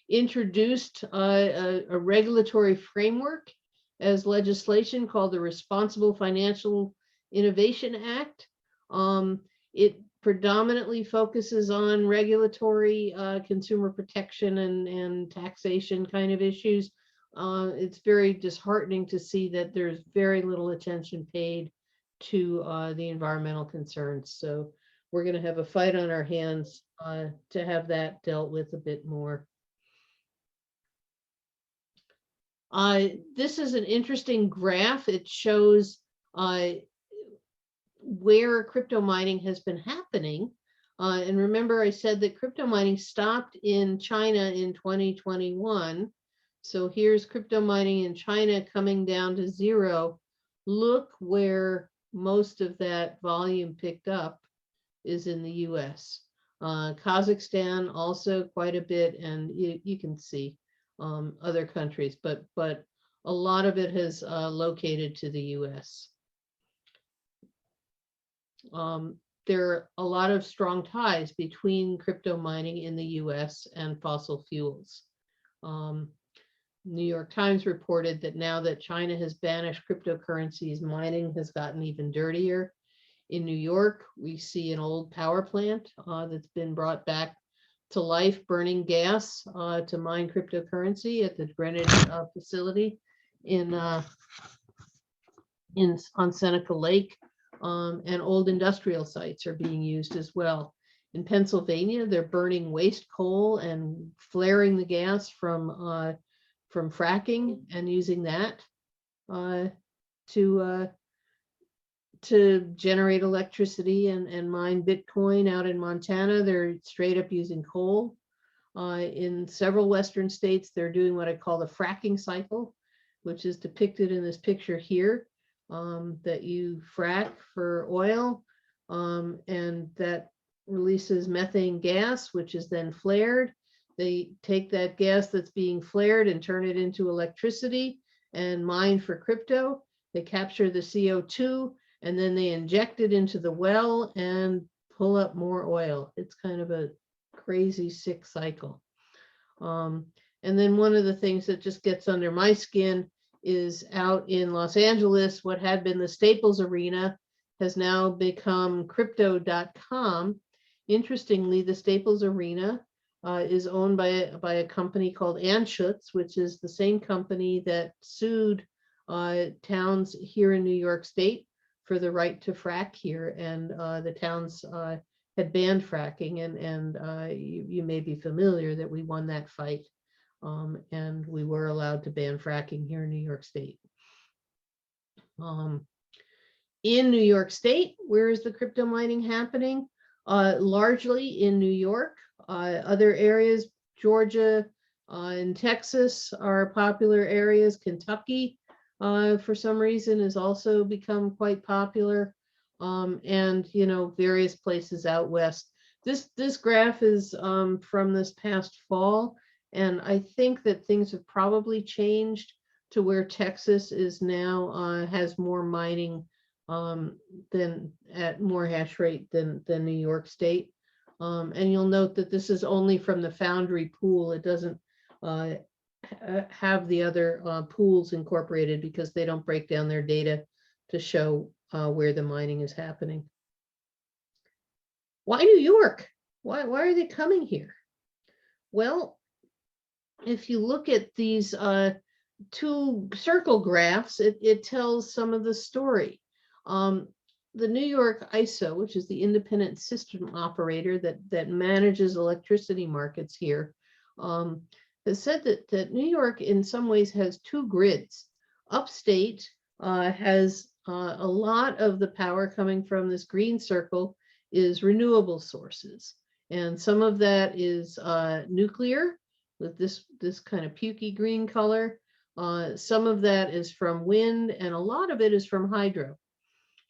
introduced a regulatory framework as legislation called the Responsible Financial Innovation Act. It predominantly focuses on regulatory consumer protection and taxation kind of issues. It's very disheartening to see that there's very little attention paid to the environmental concerns. So we're going to have a fight on our hands to have that dealt with a bit more. This is an interesting graph. It shows where crypto mining has been happening. And remember, I said that crypto mining stopped in China in 2021. So here's crypto mining in China coming down to zero. Look where most of that volume picked up is in the US. Kazakhstan also quite a bit, and you can see other countries, but a lot of it has located to the US. There are a lot of strong ties between crypto mining in the US and fossil fuels. New York Times reported that now that China has banished cryptocurrencies, mining has gotten even dirtier. In New York, we see an old power plant that's been brought back to life, burning gas to mine cryptocurrency at the Greenwich facility on Seneca Lake, and old industrial sites are being used as well. In Pennsylvania, they're burning waste coal and flaring the gas from fracking and using that to generate electricity and mine Bitcoin. Out in Montana, they're straight up using coal. In several Western states, they're doing what I call the fracking cycle, which is depicted in this picture here, that you frack for oil, and that releases methane gas, which is then flared. They take that gas that's being flared and turn it into electricity and mine for crypto. They capture the CO2 and then they inject it into the well and pull up more oil. It's kind of a crazy, sick cycle. And then one of the things that just gets under my skin is out in Los Angeles, what had been the Staples Arena has now become crypto.com. Interestingly, the Staples Arena is owned by a company called Anschutz, which is the same company that sued towns here in New York State for the right to frack here, and the towns had banned fracking, and you may be familiar that we won that fight, and we were allowed to ban fracking here in New York State. In New York State, where is the crypto mining happening? Largely in New York. Other areas, Georgia and Texas are popular areas. Kentucky, for some reason, has also become quite popular. And various places out west. This graph is from this past fall, and I think that things have probably changed to where Texas is now has more mining than at more hash rate than New York State. And you'll note that this is only from the Foundry pool. It doesn't have the other pools incorporated because they don't break down their data to show where the mining is happening. Why New York? Why are they coming here? Well, if you look at these two circle graphs, it tells some of the story. The New York ISO, which is the independent system operator that manages electricity markets here, has said that New York in some ways has two grids. Upstate has a lot of the power coming from this green circle is renewable sources. And some of that is nuclear with this kind of pukey green color. Some of that is from wind, and a lot of it is from hydro.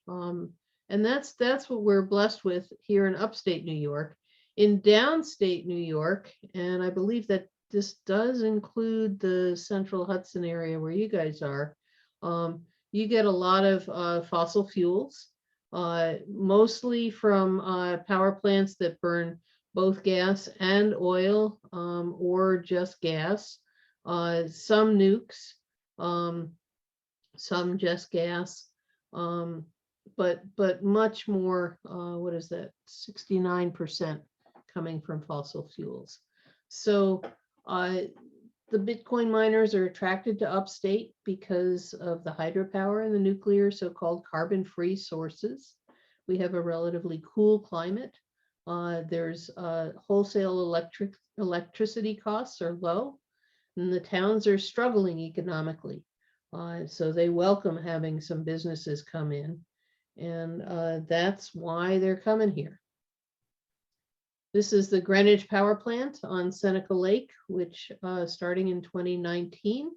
And that's what we're blessed with here in upstate New York. In downstate New York, and I believe that this does include the central Hudson area where you guys are, you get a lot of fossil fuels, mostly from power plants that burn both gas and oil, or just gas, some nukes, some just gas, but much more, what is that, 69% coming from fossil fuels. So the Bitcoin miners are attracted to upstate because of the hydropower and the nuclear so-called carbon-free sources. We have a relatively cool climate. There's wholesale electricity costs are low, and the towns are struggling economically. So they welcome having some businesses come in, and that's why they're coming here. This is the Greenwich power plant on Seneca Lake, which starting in 2019,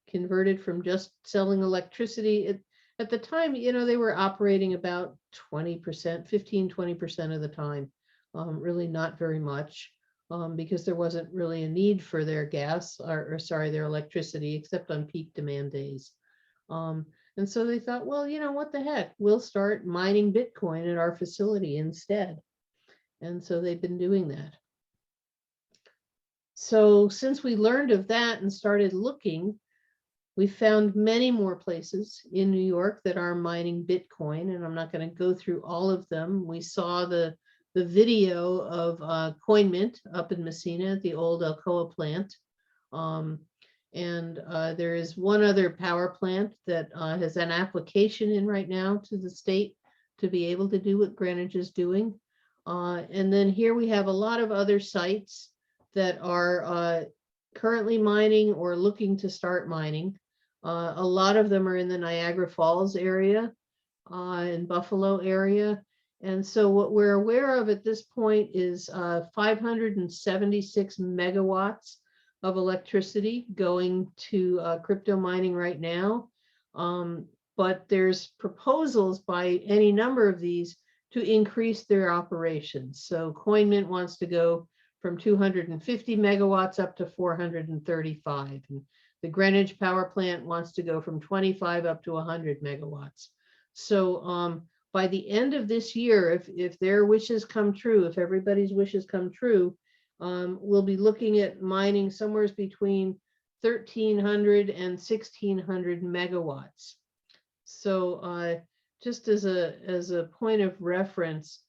converted from just selling electricity. At the time, they were operating about 20%, 15-20% of the time, really not very much, because there wasn't really a need for their gas, their electricity, except on peak demand days. And so they thought, well, what the heck, we'll start mining Bitcoin at our facility instead. And so they've been doing that. So since we learned of that and started looking, we found many more places in New York that are mining Bitcoin, and I'm not going to go through all of them. We saw the video of CoinMint up in Messina at the old Alcoa plant. And there is one other power plant that has an application in right now to the state to be able to do what Greenwich is doing. And then here we have a lot of other sites that are currently mining or looking to start mining. A lot of them are in the Niagara Falls area, in Buffalo area. And so what we're aware of at this point is 576 megawatts of electricity going to crypto mining right now. But there's proposals by any number of these to increase their operations. So CoinMint wants to go from 250 megawatts up to 435. And the Greenwich power plant wants to go from 25 up to 100 megawatts. So by the end of this year, if their wishes come true, if everybody's wishes come true, we'll be looking at mining somewhere between 1,300 and 1,600 megawatts. So just as a point of reference,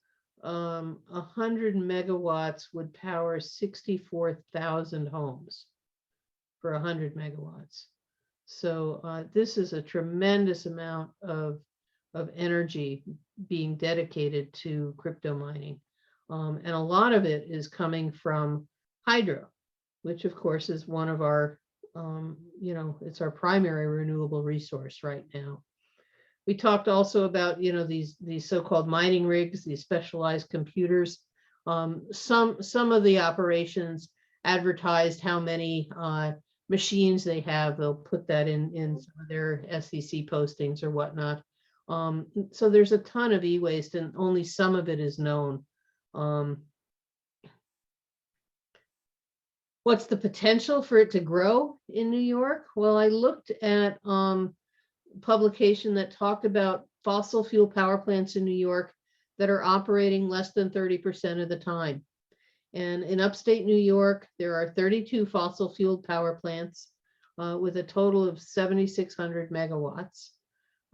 100 megawatts would power 64,000 homes for 100 megawatts. So this is a tremendous amount of energy being dedicated to crypto mining. And a lot of it is coming from hydro, which of course is one of our, it's our primary renewable resource right now. We talked also about, these so-called mining rigs, these specialized computers. Some of the operations advertised how many machines they have. They'll put that in some of their SEC postings or whatnot. So there's a ton of e-waste and only some of it is known. What's the potential for it to grow in New York? Well, I looked at publication that talked about fossil fuel power plants in New York that are operating less than 30% of the time. And in upstate New York, there are 32 fossil fuel power plants with a total of 7,600 megawatts.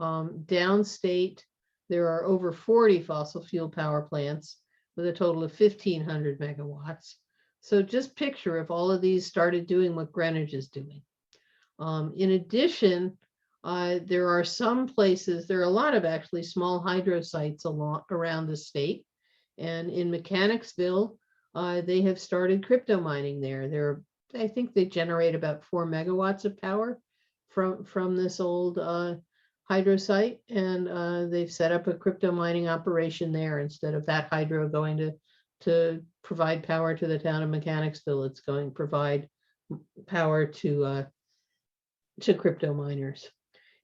Downstate, there are over 40 fossil fuel power plants with a total of 1,500 megawatts. So just picture if all of these started doing what Greenwich is doing. In addition, there are some places, there are a lot of actually small hydro sites around the state. And in Mechanicsville, they have started crypto mining there. I think they generate about 4 megawatts of power from this old hydro site. And they've set up a crypto mining operation there. Instead of that hydro going to provide power to the town of Mechanicsville, it's going to provide power to crypto miners.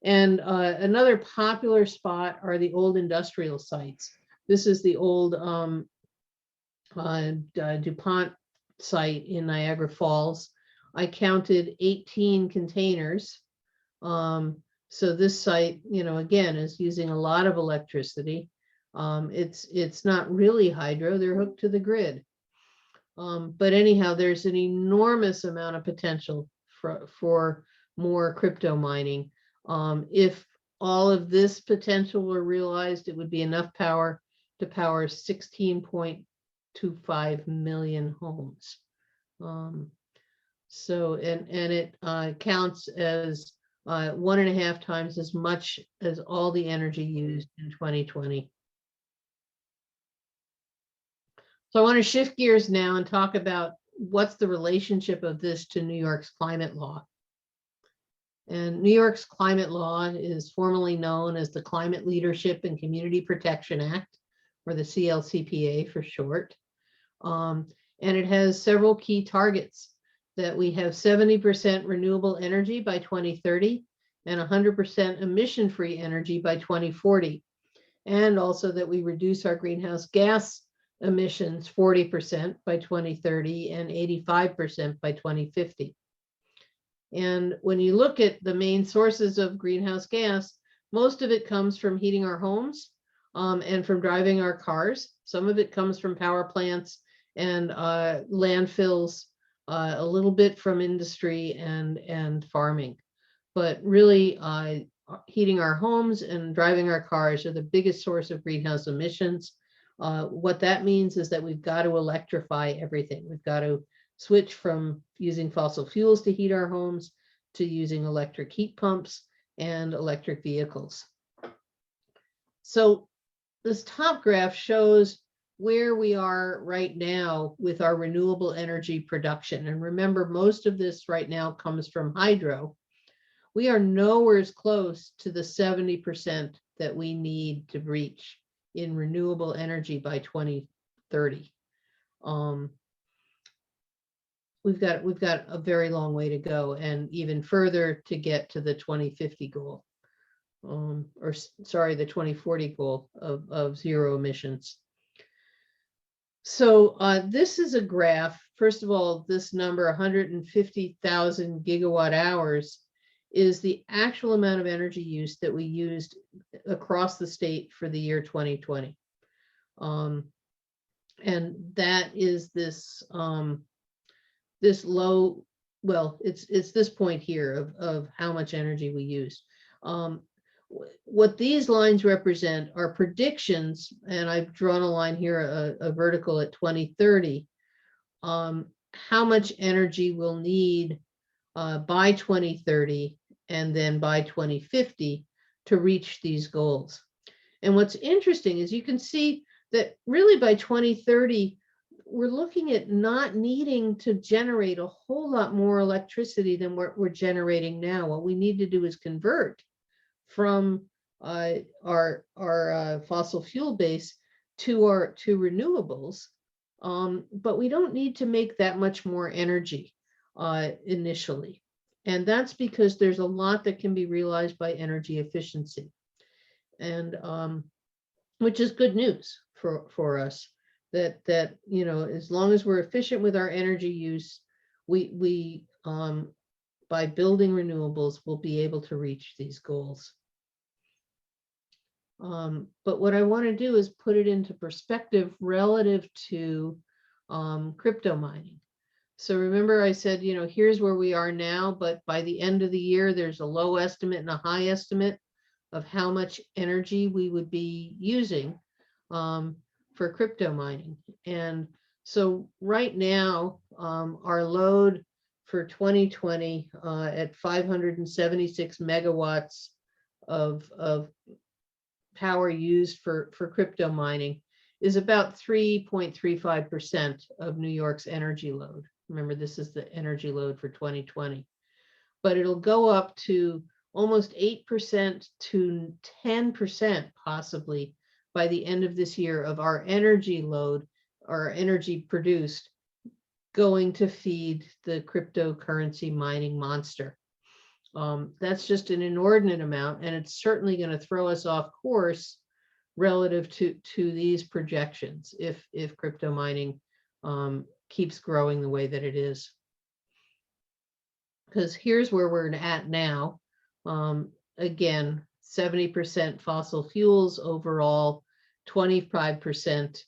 And another popular spot are the old industrial sites. This is the old DuPont site in Niagara Falls. I counted 18 containers. So this site, again, is using a lot of electricity. It's not really hydro, they're hooked to the grid. But anyhow, there's an enormous amount of potential for more crypto mining. If all of this potential were realized, it would be enough power to power 16.25 million homes. So it counts as 1.5 times as much as all the energy used in 2020. So I want to shift gears now and talk about what's the relationship of this to New York's climate law. And New York's climate law is formally known as the Climate Leadership and Community Protection Act, or the CLCPA for short. And it has several key targets: that we have 70% renewable energy by 2030 and 100% emission-free energy by 2040. And also that we reduce our greenhouse gas emissions 40% by 2030 and 85% by 2050. And when you look at the main sources of greenhouse gas, most of it comes from heating our homes and from driving our cars. Some of it comes from power plants and landfills, a little bit from industry and farming. But really, heating our homes and driving our cars are the biggest source of greenhouse emissions. What that means is that we've got to electrify everything. We've got to switch from using fossil fuels to heat our homes to using electric heat pumps and electric vehicles. So this top graph shows where we are right now with our renewable energy production. And remember, most of this right now comes from hydro. We are nowhere close to the 70% that we need to reach in renewable energy by 2030. We've got a very long way to go, and even further to get to the 2050 goal, the 2040 goal of zero emissions. So this is a graph. First of all, this number, 150,000 gigawatt hours, is the actual amount of energy use that we used across the state for the year 2020. And that is this this low, well, it's this point here of how much energy we used. what these lines represent are predictions, and I've drawn a line here, a vertical at 2030, how much energy we'll need by 2030 and then by 2050 to reach these goals. And what's interesting is you can see that really by 2030, we're looking at not needing to generate a whole lot more electricity than what we're generating now. What we need to do is convert from our fossil fuel base to renewables, but we don't need to make that much more energy initially. And that's because there's a lot that can be realized by energy efficiency, and which is good news for us, that you know, as long as we're efficient with our energy use, we by building renewables, we'll be able to reach these goals. But what I want to do is put it into perspective relative to crypto mining. So remember I said, you know, here's where we are now, but by the end of the year, there's a low estimate and a high estimate of how much energy we would be using for crypto mining. And so right now, our load for 2020 at 576 megawatts of power used for crypto mining is about 3.35% of New York's energy load. Remember, this is the energy load for 2020, but it'll go up to almost 8% to 10% possibly by the end of this year of our energy load, our energy produced, going to feed the cryptocurrency mining monster. That's just an inordinate amount, and it's certainly going to throw us off course relative to these projections if crypto mining keeps growing the way that it is. Because here's where we're at now. Again, 70% fossil fuels overall, 25%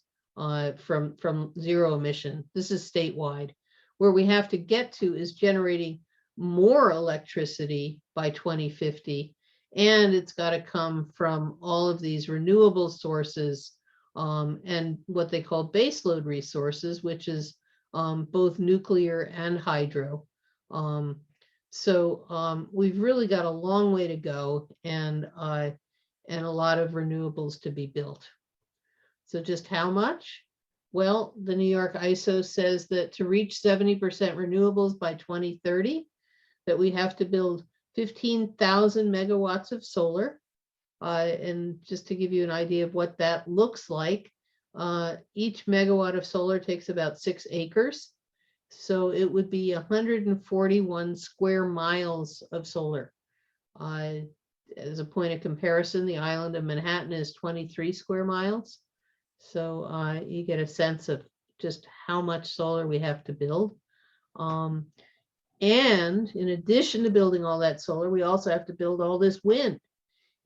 from zero emission. This is statewide. Where we have to get to is generating more electricity by 2050, and it's got to come from all of these renewable sources and what they call baseload resources, which is both nuclear and hydro. So we've really got a long way to go, and a lot of renewables to be built. So just how much? Well, the New York ISO says that to reach 70% renewables by 2030, that we have to build 15,000 megawatts of solar. And just to give you an idea of what that looks like, each megawatt of solar takes about 6 acres. So it would be 141 square miles of solar. As a point of comparison, the island of Manhattan is 23 square miles. So you get a sense of just how much solar we have to build. And in addition to building all that solar, we also have to build all this wind.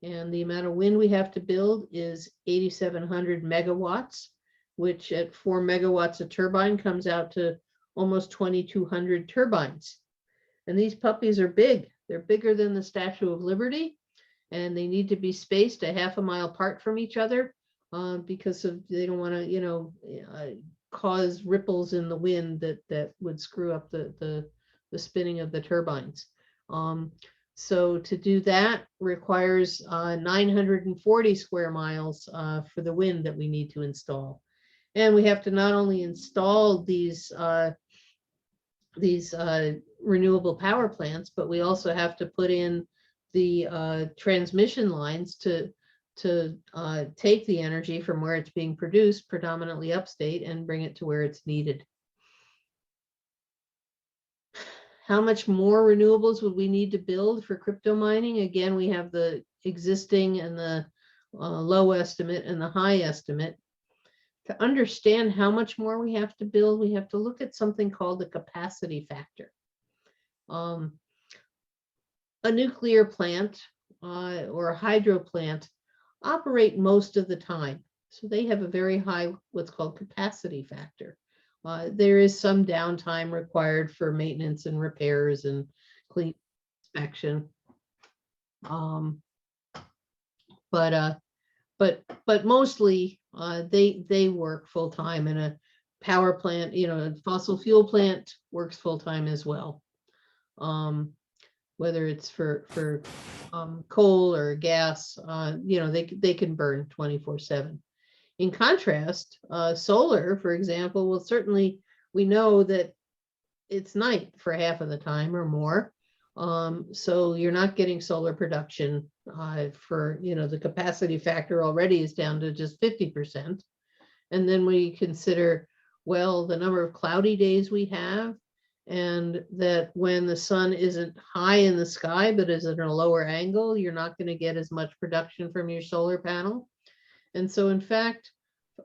And the amount of wind we have to build is 8,700 megawatts, which at 4 megawatts a turbine comes out to almost 2,200 turbines. And these puppies are big. They're bigger than the Statue of Liberty, and they need to be spaced a half a mile apart from each other because they don't want to, you know, cause ripples in the wind that would screw up the spinning of the turbines. So to do that requires 940 square miles for the wind that we need to install. And we have to not only install these renewable power plants, but we also have to put in the transmission lines to take the energy from where it's being produced, predominantly upstate, and bring it to where it's needed. How much more renewables would we need to build for crypto mining? Again, we have the existing and the low estimate and the high estimate. To understand how much more we have to build, we have to look at something called the capacity factor. A nuclear plant or a hydro plant operate most of the time. So they have a very high, what's called capacity factor. There is some downtime required for maintenance and repairs and clean inspection. but mostly they work full time, and a power plant, a fossil fuel plant works full time as well. Whether it's for coal or gas, they can burn 24/7. In contrast, solar, for example, well, certainly we know that it's night for half of the time or more. So you're not getting solar production for, the capacity factor already is down to just 50%. And then we consider, well, the number of cloudy days we have, and that when the sun isn't high in the sky, but is at a lower angle, you're not going to get as much production from your solar panel. And so in fact,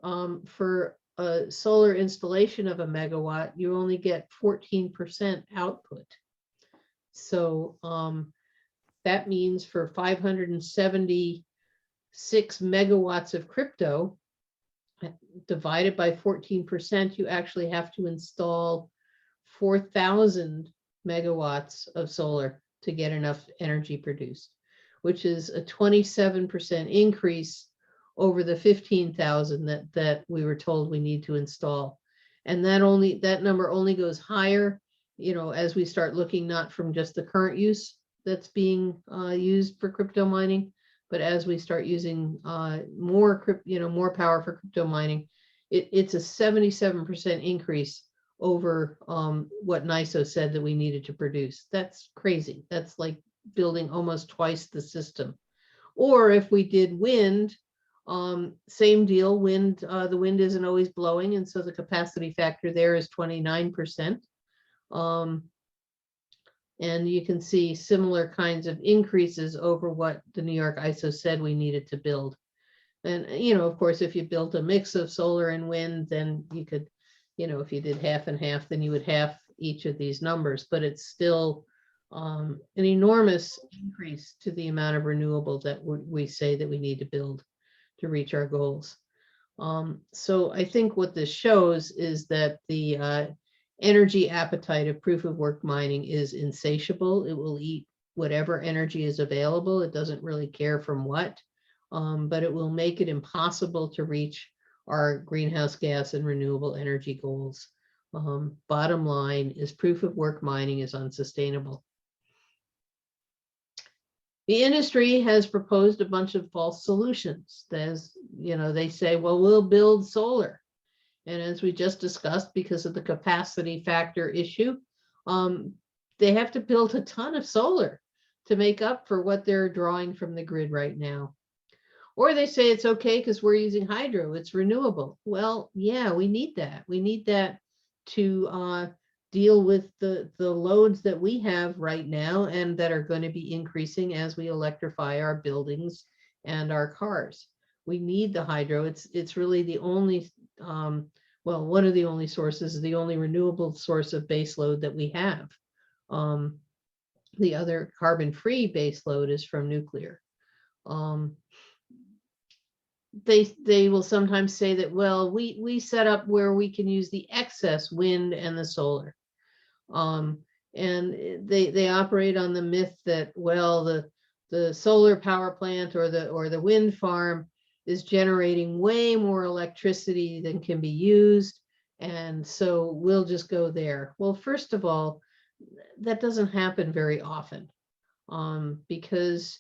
for a solar installation of a megawatt, you only get 14% output. So that means for 576 megawatts of crypto, divided by 14%, you actually have to install 4,000 megawatts of solar to get enough energy produced, which is a 27% increase over the 15,000 that we were told we need to install. And that number only goes higher, as we start looking not from just the current use that's being used for crypto mining, but as we start using more power for crypto mining, it's a 77% increase over what NISO said that we needed to produce. That's crazy. That's like building almost twice the system. Or if we did wind, same deal, wind, the wind isn't always blowing, and so the capacity factor there is 29%. And you can see similar kinds of increases over what the New York ISO said we needed to build. And, of course, if you built a mix of solar and wind, then you could, if you did half and half, then you would half each of these numbers, but it's still an enormous increase to the amount of renewable that we say that we need to build to reach our goals. So I think what this shows is that the energy appetite of proof of work mining is insatiable. It will eat whatever energy is available. It doesn't really care from what, but it will make it impossible to reach our greenhouse gas and renewable energy goals. Bottom line is proof of work mining is unsustainable. The industry has proposed a bunch of false solutions. They say, well, we'll build solar. And as we just discussed, because of the capacity factor issue, they have to build a ton of solar to make up for what they're drawing from the grid right now. Or they say it's okay because we're using hydro, it's renewable. Well, yeah, we need that. We need that to deal with the loads that we have right now and that are going to be increasing as we electrify our buildings and our cars. We need the hydro. It's really the only, one of the only sources, the only renewable source of base load that we have. The other carbon-free base load is from nuclear. They will sometimes say that, well, we set up where we can use the excess wind and the solar. And they operate on the myth that, well, the solar power plant or the wind farm is generating way more electricity than can be used, and so we'll just go there. Well, first of all, that doesn't happen very often, because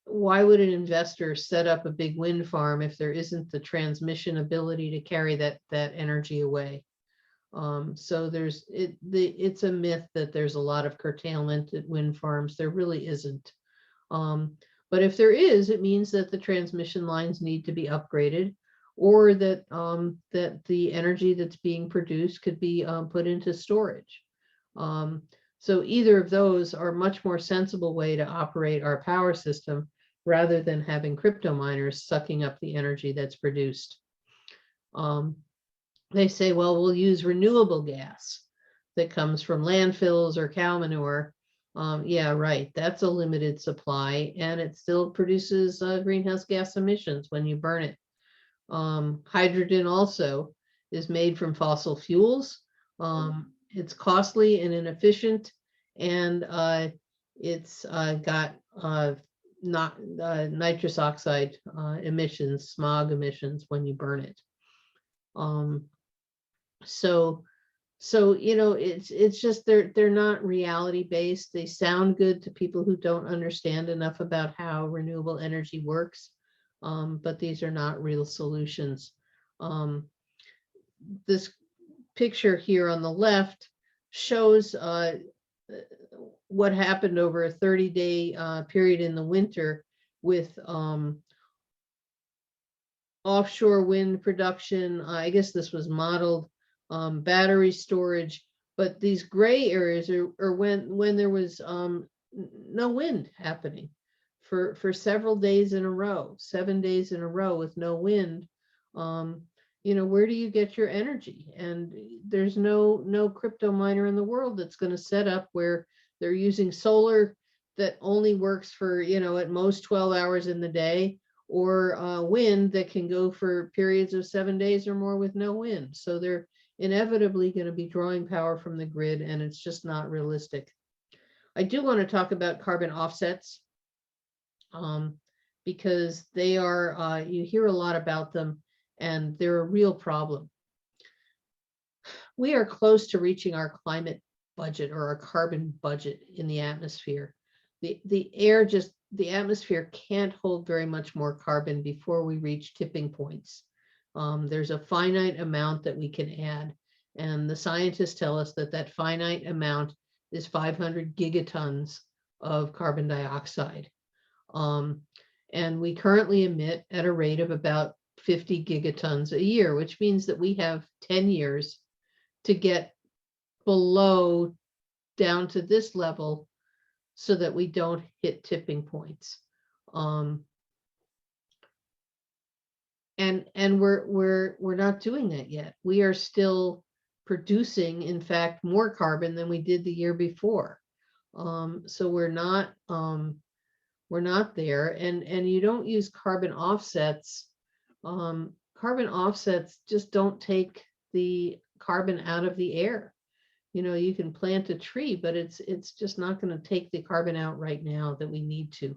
why would an investor set up a big wind farm if there isn't the transmission ability to carry that energy away? So it's a myth that there's a lot of curtailment at wind farms. There really isn't. But if there is, it means that the transmission lines need to be upgraded, or that that the energy that's being produced could be put into storage. So either of those are much more sensible way to operate our power system rather than having crypto miners sucking up the energy that's produced. They say, well, we'll use renewable gas that comes from landfills or cow manure. Yeah, right. That's a limited supply, and it still produces greenhouse gas emissions when you burn it. Hydrogen also is made from fossil fuels. It's costly and inefficient, and it's got not nitrous oxide emissions, smog emissions when you burn it. So it's just they're not reality based. They sound good to people who don't understand enough about how renewable energy works, but these are not real solutions. This picture here on the left shows what happened over a 30-day period in the winter with offshore wind production. I guess this was modeled battery storage, but these gray areas are when there was no wind happening for several days in a row, 7 days in a row with no wind. Where do you get your energy? And there's no crypto miner in the world that's going to set up where they're using solar that only works for, at most 12 hours in the day, or wind that can go for periods of 7 days or more with no wind. So they're inevitably going to be drawing power from the grid, and it's just not realistic. I do want to talk about carbon offsets because they are, you hear a lot about them, and they're a real problem. We are close to reaching our climate budget or our carbon budget in the atmosphere. The atmosphere can't hold very much more carbon before we reach tipping points. There's a finite amount that we can add, and the scientists tell us that finite amount is 500 gigatons of carbon dioxide. And we currently emit at a rate of about 50 gigatons a year, which means that we have 10 years to get below down to this level so that we don't hit tipping points. And we're not doing that yet. We are still producing, in fact, more carbon than we did the year before. So we're not there, and you don't use carbon offsets. Carbon offsets just don't take the carbon out of the air. You can plant a tree, but it's just not going to take the carbon out right now that we need to.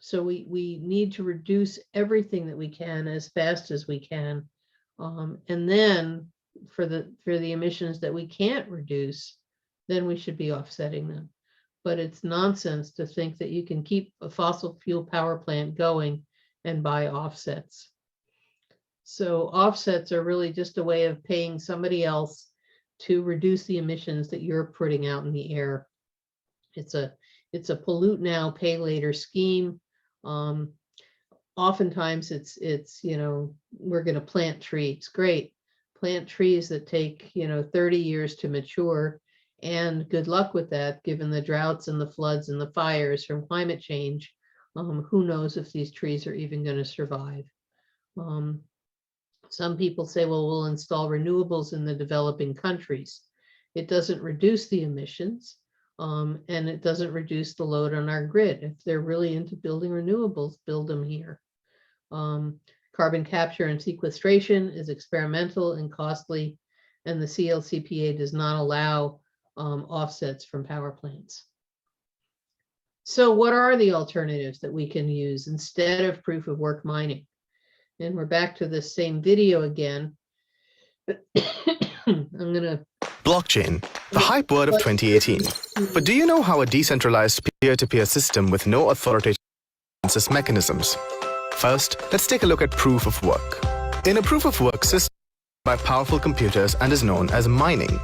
So we need to reduce everything that we can as fast as we can, and then for the emissions that we can't reduce, then we should be offsetting them. But it's nonsense to think that you can keep a fossil fuel power plant going and buy offsets. So offsets are really just a way of paying somebody else to reduce the emissions that you're putting out in the air. It's a pollute now, pay later scheme. Oftentimes it's we're going to plant trees. Great. Plant trees that take 30 years to mature, and good luck with that, given the droughts and the floods and the fires from climate change. Who knows if these trees are even going to survive. Some people say, well, we'll install renewables in the developing countries. It doesn't reduce the emissions, and it doesn't reduce the load on our grid. If they're really into building renewables, build them here. Carbon capture and sequestration is experimental and costly, and the CLCPA does not allow offsets from power plants. So what are the alternatives that we can use instead of proof of work mining? And we're back to the same video again. I'm gonna Blockchain, the hype word of 2018. But do you know how a decentralized peer-to-peer system with no authoritative consensus mechanisms? First, let's take a look at proof of work. In a proof of work system by powerful computers and is known as mining.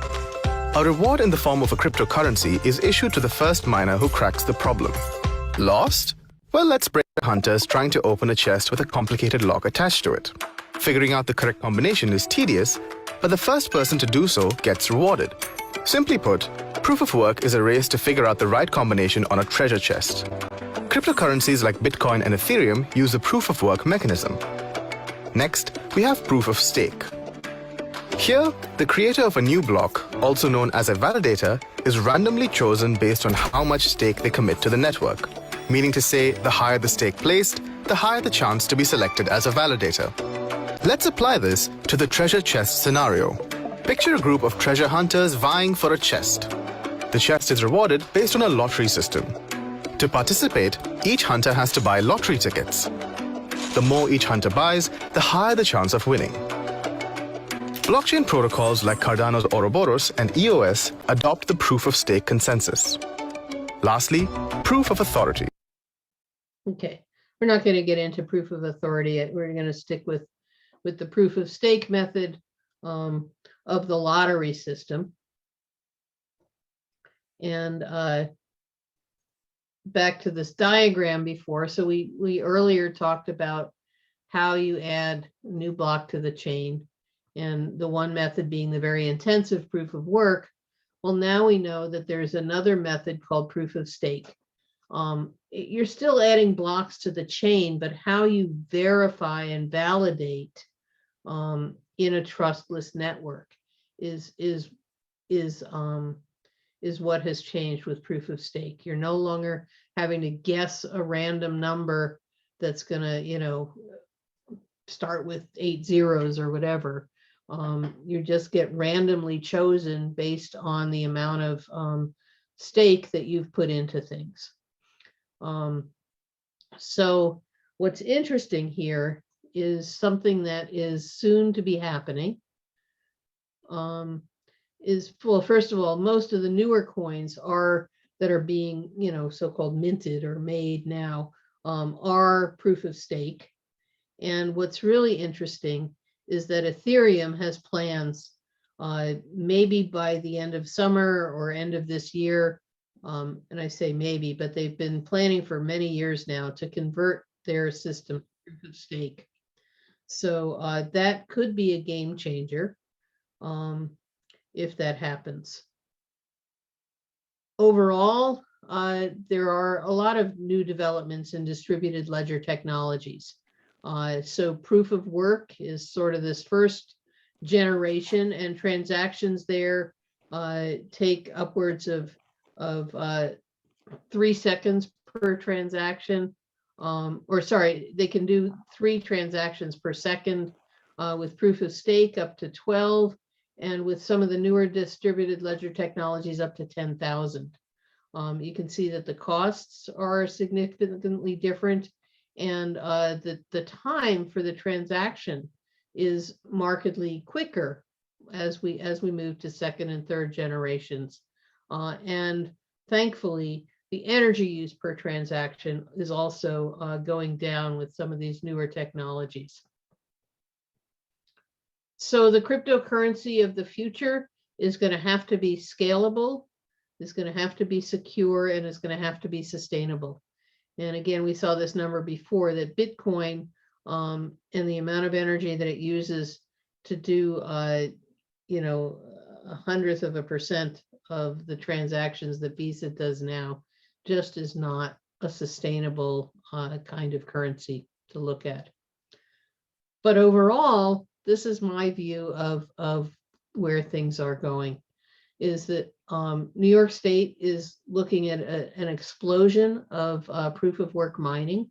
A reward in the form of a cryptocurrency is issued to the first miner who cracks the problem. Lost? Well, let's break the hunters trying to open a chest with a complicated lock attached to it. Figuring out the correct combination is tedious, but the first person to do so gets rewarded. Simply put, proof of work is a race to figure out the right combination on a treasure chest. Cryptocurrencies like Bitcoin and Ethereum use the proof of work mechanism. Next, we have proof of stake. Here, the creator of a new block, also known as a validator, is randomly chosen based on how much stake they commit to the network. Meaning to say, the higher the stake placed, the higher the chance to be selected as a validator. Let's apply this to the treasure chest scenario. Picture a group of treasure hunters vying for a chest. The chest is rewarded based on a lottery system. To To participate, each hunter has to buy lottery tickets. The more each hunter buys, the higher the chance of winning. Blockchain protocols like Cardano's Ouroboros and EOS adopt the proof-of-stake consensus. Lastly, proof of authority. Okay, we're not going to get into proof of authority. We're going to stick with the proof of stake method of the lottery system. And back to this diagram before. So we earlier talked about how you add a new block to the chain, and the one method being the very intensive proof of work. Well, now we know that there's another method called proof of stake. You're still adding blocks to the chain, but how you verify and validate in a trustless network is what has changed with proof of stake. You're no longer having to guess a random number that's gonna, start with 8 zeros or whatever. You just get randomly chosen based on the amount of stake that you've put into things. So what's interesting here is something that is soon to be happening. Well, first of all, most of the newer coins that are being, so-called minted or made now are proof of stake. And what's really interesting is that Ethereum has plans, maybe by the end of summer or end of this year, and I say maybe, but they've been planning for many years now to convert their system to proof of stake. So that could be a game changer if that happens. Overall, there are a lot of new developments in distributed ledger technologies. So proof of work is sort of this first generation, and transactions there take upwards of 3 seconds per transaction. Or sorry, they can do 3 transactions per second with proof of stake up to 12, and with some of the newer distributed ledger technologies up to 10,000. You can see that the costs are significantly different, and the time for the transaction is markedly quicker as we move to second and third generations. And thankfully, the energy use per transaction is also going down with some of these newer technologies. So the cryptocurrency of the future is going to have to be scalable, is going to have to be secure, and is going to have to be sustainable. And again, we saw this number before, that Bitcoin and the amount of energy that it uses to do, 0.01% of the transactions that Visa does now just is not a sustainable kind of currency to look at. But overall, this is my view of where things are going, is that New York State is looking at an explosion of proof of work mining,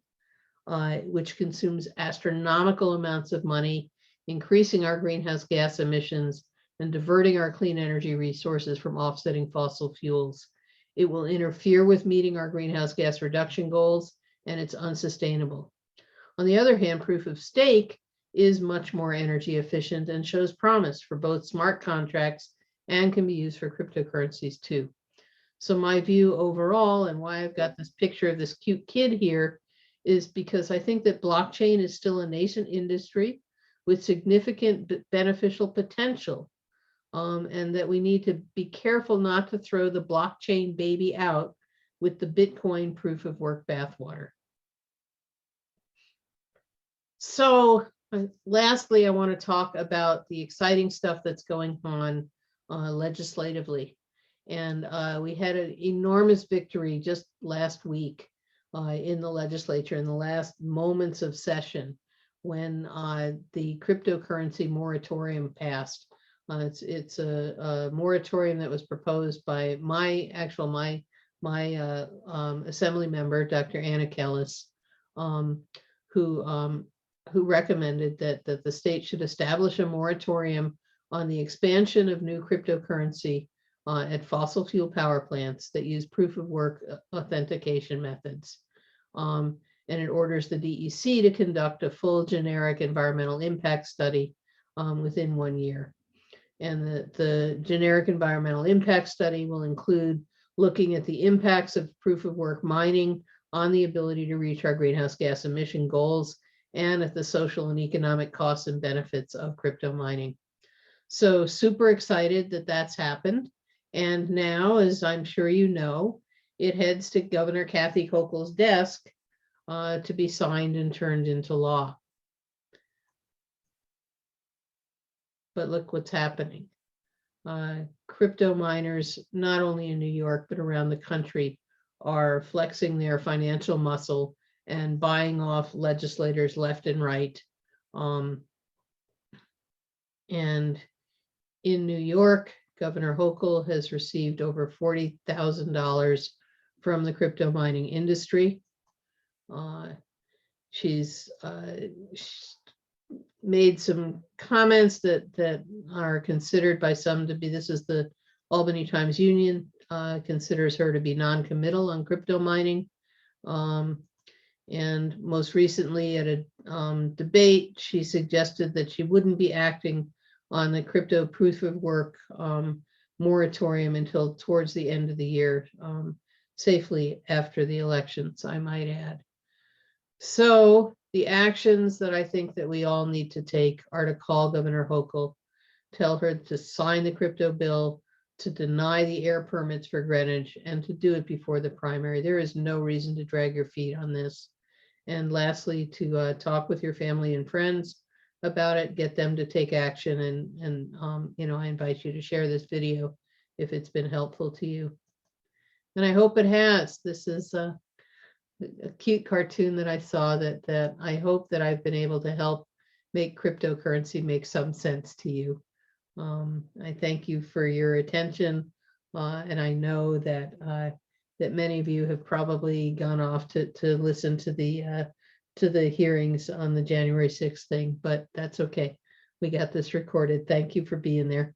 which consumes astronomical amounts of money, increasing our greenhouse gas emissions and diverting our clean energy resources from offsetting fossil fuels. It will interfere with meeting our greenhouse gas reduction goals, and it's unsustainable. On the other hand, proof of stake is much more energy efficient and shows promise for both smart contracts and can be used for cryptocurrencies too. So my view overall, and why I've got this picture of this cute kid here, is because I think that blockchain is still a nascent industry with significant beneficial potential, and that we need to be careful not to throw the blockchain baby out with the Bitcoin proof of work bathwater. So lastly, I want to talk about the exciting stuff that's going on legislatively. And we had an enormous victory just last week in the legislature in the last moments of session when the cryptocurrency moratorium passed. It's a moratorium that was proposed by my assembly member, Dr. Anna Kellis, who recommended that the state should establish a moratorium on the expansion of new cryptocurrency at fossil fuel power plants that use proof of work authentication methods. And it orders the DEC to conduct a full generic environmental impact study within 1 year. And the generic environmental impact study will include looking at the impacts of proof of work mining on the ability to reach our greenhouse gas emission goals, and at the social and economic costs and benefits of crypto mining. So super excited that that's happened. And now, as I'm sure you know, it heads to Governor Kathy Hochul's desk to be signed and turned into law. But look what's happening. Crypto miners, not only in New York, but around the country, are flexing their financial muscle and buying off legislators left and right. And in New York, Governor Hochul has received over $40,000 from the crypto mining industry. She's made some comments that are considered by some to be, this is the Albany Times Union considers her to be non-committal on crypto mining. And most recently at a debate, she suggested that she wouldn't be acting on the crypto proof of work moratorium until towards the end of the year, safely after the elections, I might add. So the actions that I think that we all need to take are to call Governor Hochul, tell her to sign the crypto bill, to deny the air permits for Greenwich, and to do it before the primary. There is no reason to drag your feet on this. And lastly, to talk with your family and friends about it, get them to take action, and you know, I invite you to share this video if it's been helpful to you. And I hope it has. This is a cute cartoon that I saw that I hope that I've been able to help make cryptocurrency make some sense to you. I thank you for your attention, and I know that that many of you have probably gone off to listen to the hearings on the January 6th thing, but that's okay. We got this recorded. Thank you for being there.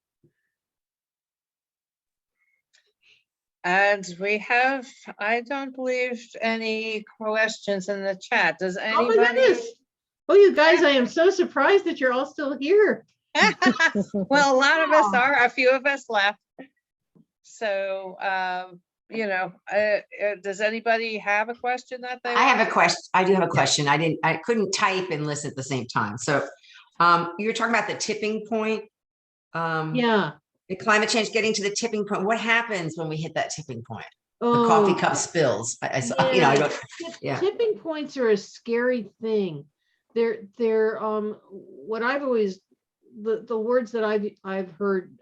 And we have, I don't believe, any questions in the chat. Does Oh my anybody? goodness. Oh, you guys, I am so surprised that you're all still here. Well, a lot of us are, a few of us left. So, you know, does anybody have a question that they? I have a question. I do have a question. I couldn't type and listen at the same time. So you were talking about the tipping point. Yeah. The climate change getting to the tipping point. What happens when we hit that tipping point? The Oh, coffee cup spills. I saw, you know, I wrote, yeah. Tipping points are a scary thing. They're what I've always, the words that I've heard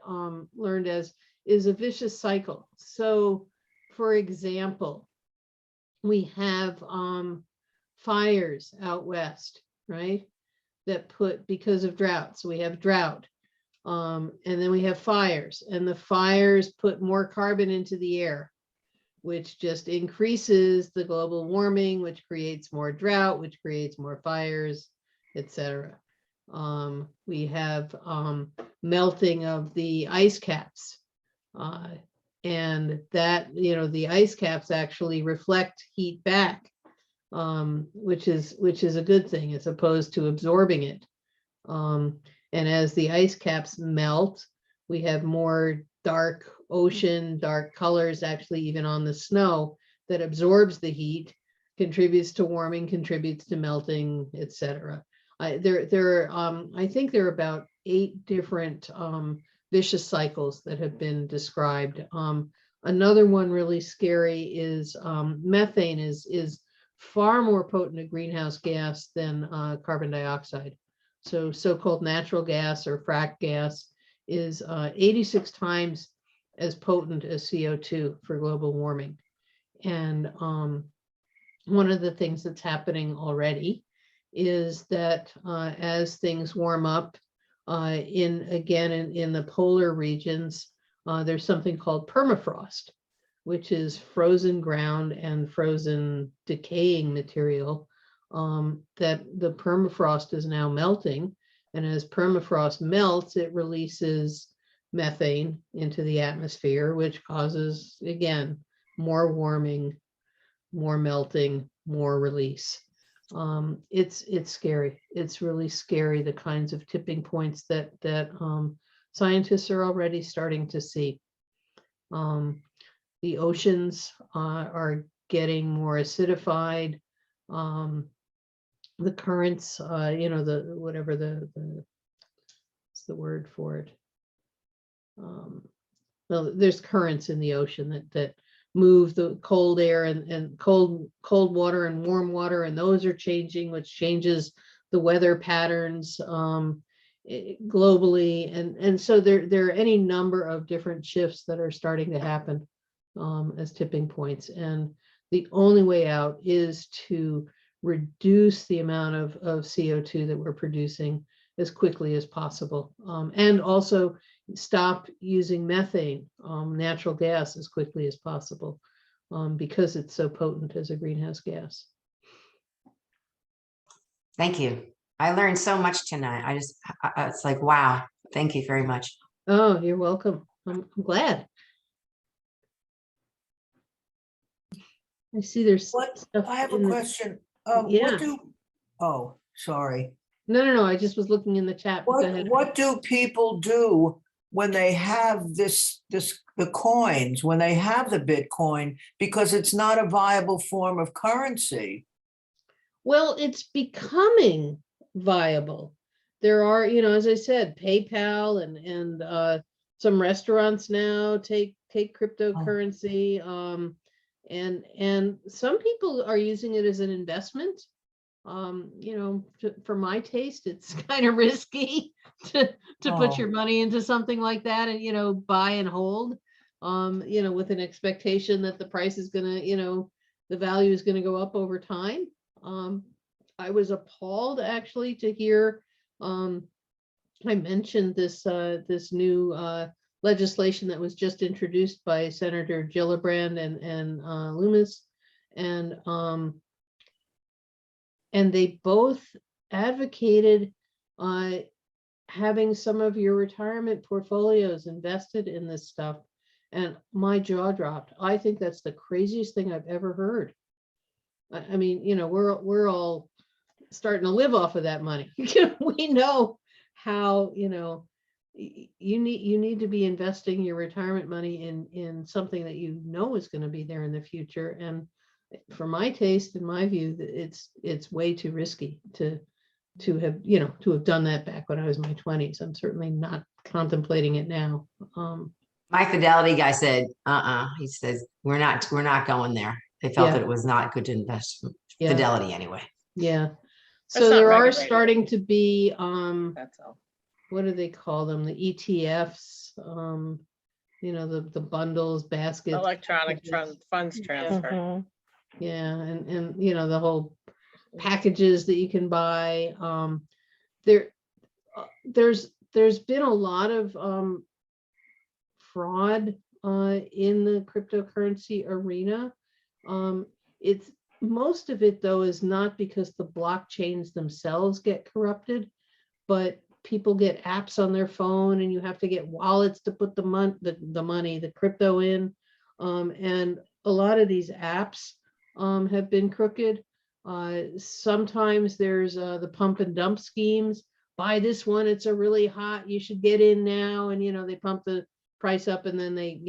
learned as is a vicious cycle. So for example, we have fires out west, right? That put, because of drought. So we have drought. And then we have fires, and the fires put more carbon into the air, which just increases the global warming, which creates more drought, which creates more fires, etc. We have melting of the ice caps, and that, you know, the ice caps actually reflect heat back, which is a good thing as opposed to absorbing it. And as the ice caps melt, we have more dark ocean, dark colors, actually even on the snow, that absorbs the heat, contributes to warming, contributes to melting, etc. I think there are about 8 different vicious cycles that have been described. Another one really scary is methane is far more potent a greenhouse gas than carbon dioxide. So so-called natural gas or frack gas is 86 times as potent as CO2 for global warming. And one of the things that's happening already is that as things warm up in the polar regions, there's something called permafrost, which is frozen ground and frozen decaying material. That the permafrost is now melting, and as permafrost melts, it releases methane into the atmosphere, which causes, again, more warming, more melting, more release. It's scary. It's really scary, the kinds of tipping points that scientists are already starting to see. The oceans are getting more acidified. The currents, what's the word for it? Well, there's currents in the ocean that move the cold air and cold water and warm water, and those are changing, which changes the weather patterns globally. And so there are any number of different shifts that are starting to happen as tipping points. And the only way out is to reduce the amount of CO2 that we're producing as quickly as possible. And also stop using methane, natural gas, as quickly as possible, because it's so potent as a greenhouse gas. Thank you. I learned so much tonight. It's like, wow. Thank you very much. Oh, you're welcome. I'm glad. I see there's What, stuff I have a in the- question. Yeah. Oh, sorry. No, I just was looking in the chat. Go ahead. What do people do when they have the coins, when they have the Bitcoin, because it's not a viable form of currency? Well, it's becoming viable. There are, as I said, PayPal and some restaurants now take cryptocurrency. And some people are using it as an investment. For my taste, it's kind of risky to put your money into something like that and, buy and hold, with an expectation that the price is going to, the value is going to go up over time. I was appalled actually to hear, I mentioned this new legislation that was just introduced by Senator Gillibrand and Loomis, and they both advocated having some of your retirement portfolios invested in this stuff. And my jaw dropped. I think that's the craziest thing I've ever heard. I mean, we're all starting to live off of that money. We know how, you need to be investing your retirement money in something that is going to be there in the future. And for my taste, in my view, it's way too risky to have done that back when I was in my 20s. I'm certainly not contemplating it now. My Fidelity guy said, he says, we're not going there. They felt that it was not good to invest Fidelity anyway. Yeah. That's So not there are regulated. starting to be, That's all. what do they call them? The ETFs, the bundles, baskets. Electronic packages. funds transfer. Yeah, and the whole packages that you can buy. There's been a lot of fraud in the cryptocurrency arena. It's most of it though is not because the blockchains themselves get corrupted, but people get apps on their phone and you have to get wallets to put the money, the crypto in, and a lot of these apps have been crooked. Sometimes there's the pump and dump schemes. Buy this one, it's a really hot, you should get in now. And, they pump the price up and then they,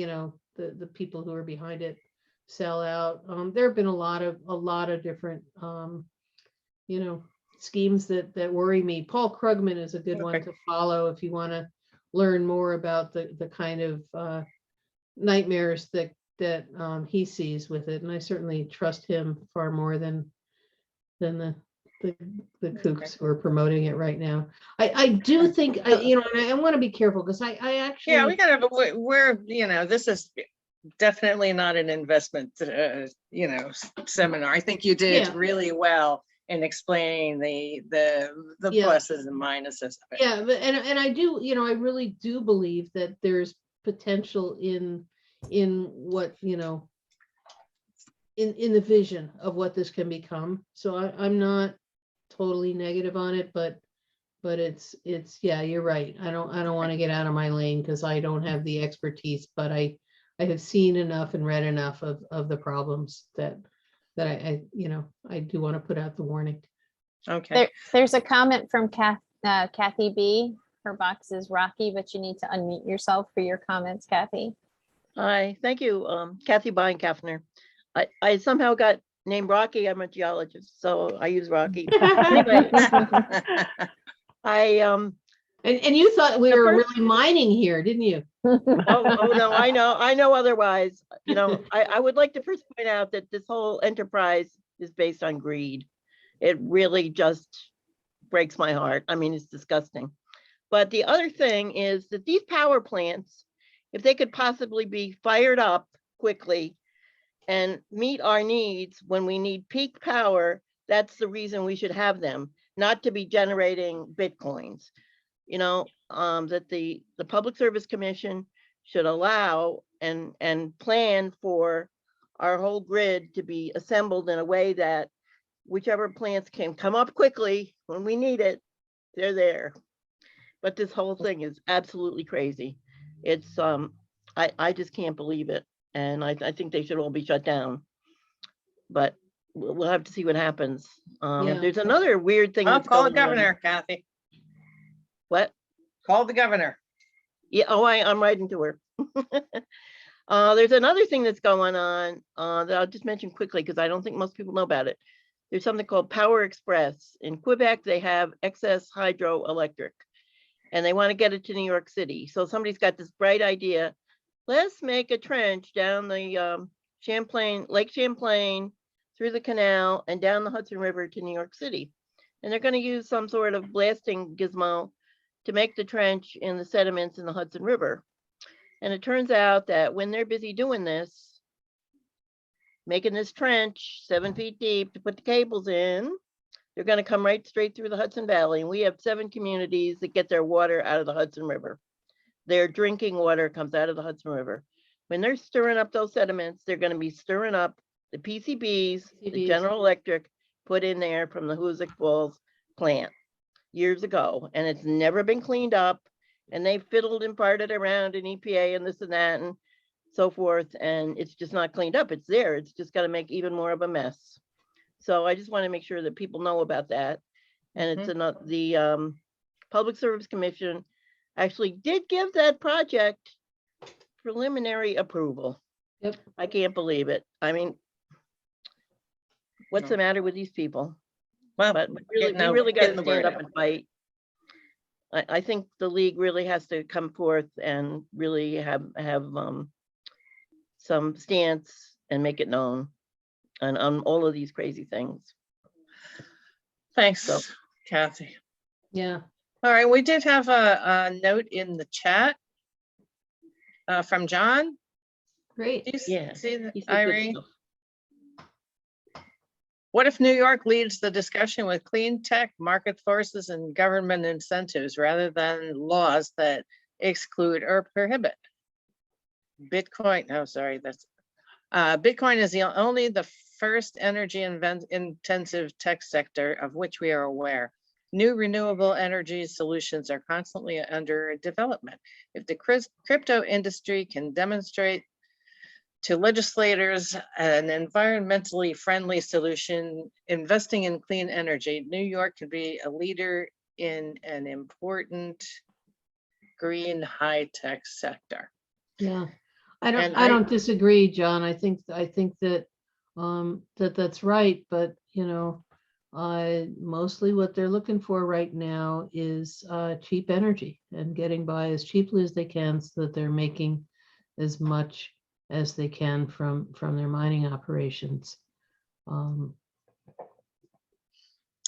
the people who are behind it sell out. There have been a lot of different, schemes that worry me. Paul Krugman is a good one to follow if you want to learn more about the kind of nightmares that he sees with it. And I certainly trust him far more than the kooks who are promoting it right now. I do think, and I want to be careful because I actually. Yeah, we gotta, we're, this is definitely not an investment, seminar. I think you did really well in explaining the pluses and minuses of it. Yeah, but and I do, I really do believe that there's potential in what, in the vision of what this can become. So I'm not totally negative on it, but but yeah, you're right. I don't want to get out of my lane because I don't have the expertise, but I have seen enough and read enough of the problems that I do want to put out the warning. Okay. There's a comment from Kathy B. Her box is rocky, but you need to unmute yourself for your comments, Kathy. Hi, thank you. Kathy Beinkaffner. I somehow got named Rocky. I'm a geologist, so I use Rocky. Anyway, And you thought we were really mining here, didn't you? oh no, I know otherwise. I would like to first point out that this whole enterprise is based on greed. It really just breaks my heart. I mean, it's disgusting. But the other thing is that these power plants, if they could possibly be fired up quickly and meet our needs when we need peak power, that's the reason we should have them, not to be generating Bitcoins. That the Public Service Commission should allow and plan for our whole grid to be assembled in a way that whichever plants can come up quickly when we need it, they're there. But this whole thing is absolutely crazy. It's I just can't believe it, and I think they should all be shut down. But we'll have to see what happens. There's another weird thing. I'll call the governor, Kathy. What? Call the governor. Yeah. Oh, I'm writing to her. There's another thing that's going on that I'll just mention quickly because I don't think most people know about it. There's something called Power Express. In Quebec, they have excess hydroelectric, and they want to get it to New York City. So somebody's got this bright idea. Let's make a trench down the Lake Champlain, through the canal, and down the Hudson River to New York City. And they're going to use some sort of blasting gizmo to make the trench in the sediments in the Hudson River. And it turns out that when they're busy doing this, making this trench 7 feet deep to put the cables in, they're going to come right straight through the Hudson Valley. And we have 7 communities that get their water out of the Hudson River. Their drinking water comes out of the Hudson River. When they're stirring up those sediments, they're going to be stirring up the PCBs, the General Electric put in there from the Hoosick Falls plant years ago. And it's never been cleaned up. And they fiddled and farted around in EPA and this and that and so forth. And it's just not cleaned up. It's there. It's just got to make even more of a mess. So I just want to make sure that people know about that. And it's the Public Service Commission actually did give that project preliminary approval. Yep. I can't believe it. I mean, what's the matter with these people? Well, But we really got to stand up and fight. I think the league really has to come forth and really have some stance and make it known on all of these crazy things. Thanks, Kathy. Yeah. All right, we did have a note in the chat from John. Great. Do you Yeah, see that, he said good Irene? stuff. What if New York leads the discussion with clean tech, market forces, and government incentives rather than laws that exclude or prohibit? Bitcoin, oh, sorry, that's Bitcoin is only the first energy intensive tech sector of which we are aware. New renewable energy solutions are constantly under development. If the crypto industry can demonstrate to legislators an environmentally friendly solution, investing in clean energy, New York could be a leader in an important green high-tech sector. Yeah, I don't disagree, John. I think that that's right, but mostly what they're looking for right now is cheap energy and getting by as cheaply as they can so that they're making as much as they can from their mining operations.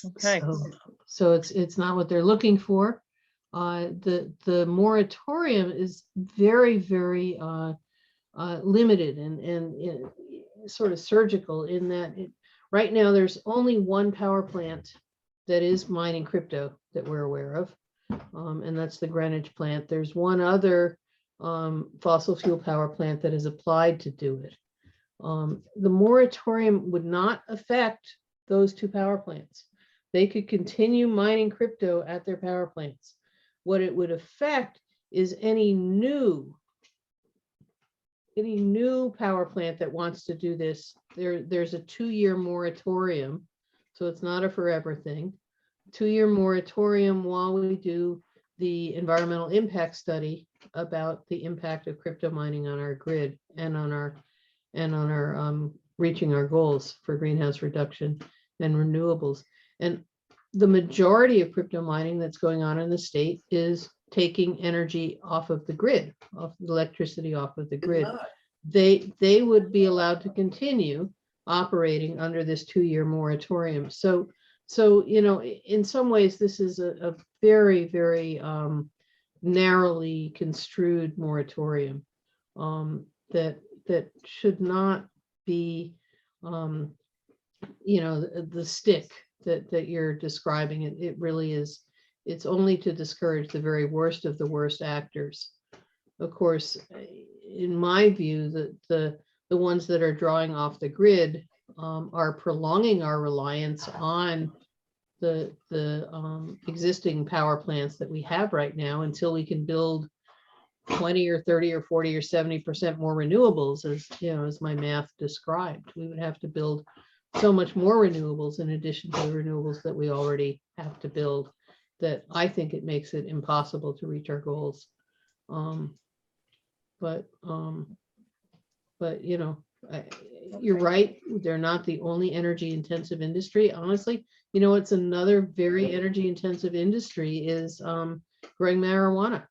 Okay. So it's not what they're looking for. The moratorium is very, very limited and sort of surgical in that right now there's only one power plant that is mining crypto that we're aware of, and that's the Greenwich plant. There's one other fossil fuel power plant that is applied to do it. The moratorium would not affect those 2 power plants. they could continue mining crypto at their power plants. What it would affect is any new power plant that wants to do this. There's a 2-year moratorium, so it's not a forever thing. 2-year moratorium while we do the environmental impact study about the impact of crypto mining on our grid and on our reaching our goals for greenhouse reduction and renewables. And the majority of crypto mining that's going on in the state is taking energy off of the grid, off electricity off of the grid. They would be allowed to continue operating under this 2-year moratorium. So in some ways, this is a very, very narrowly construed moratorium that should not be, the stick that you're describing. It really is. It's only to discourage the very worst of the worst actors. Of course, in my view, the ones that are drawing off the grid are prolonging our reliance on the existing power plants that we have right now until we can build 20 or 30 or 40 or 70% more renewables, as my math described. We would have to build so much more renewables in addition to the renewables that we already have to build, that I think it makes it impossible to reach our goals. You're right. They're not the only energy intensive industry. Honestly, it's another very energy intensive industry is growing marijuana.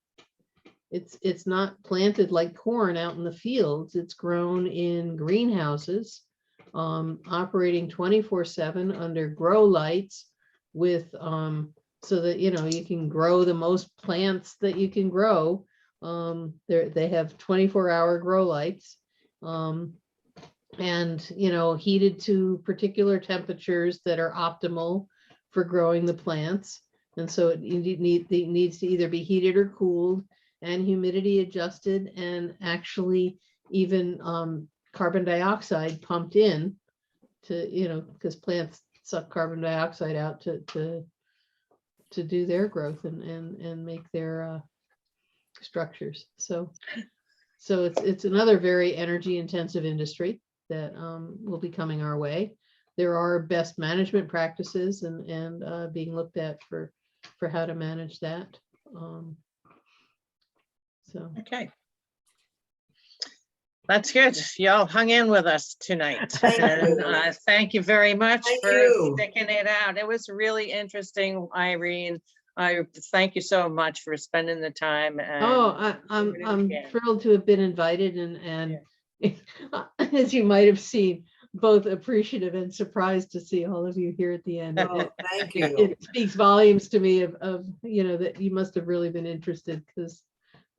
It's not planted like corn out in the fields. It's grown in greenhouses, operating 24/7 under grow lights with so that you can grow the most plants that you can grow. They have 24-hour grow lights, and heated to particular temperatures that are optimal for growing the plants. And so it needs to either be heated or cooled and humidity adjusted, and actually even carbon dioxide pumped in to because plants suck carbon dioxide out to do their growth and make their structures. So it's another very energy intensive industry that will be coming our way. There are best management practices and being looked at for how to manage that. Okay. That's good. Y'all hung in with us tonight. Thank you very much for sticking it out. It was really interesting, Irene. I thank you so much for spending the time. I'm thrilled to have been invited, and as you might have seen, both appreciative and surprised to see all of you here at the end. Thank you. It speaks volumes to me of that you must have really been interested, because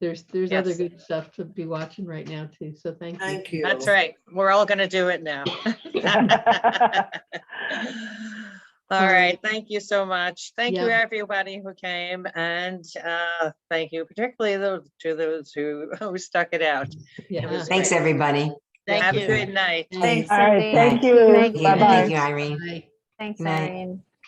there's other good stuff to be watching right now too. So thank you. That's right. We're all going to do it now. All right. Thank you so much. Thank you everybody who came, and thank you particularly to those who stuck it out. Thanks everybody. Have a good night. Thanks, All right, Cindy. thank you. Thank Bye-bye. Thank you, Irene. Thanks, Good night. Irene.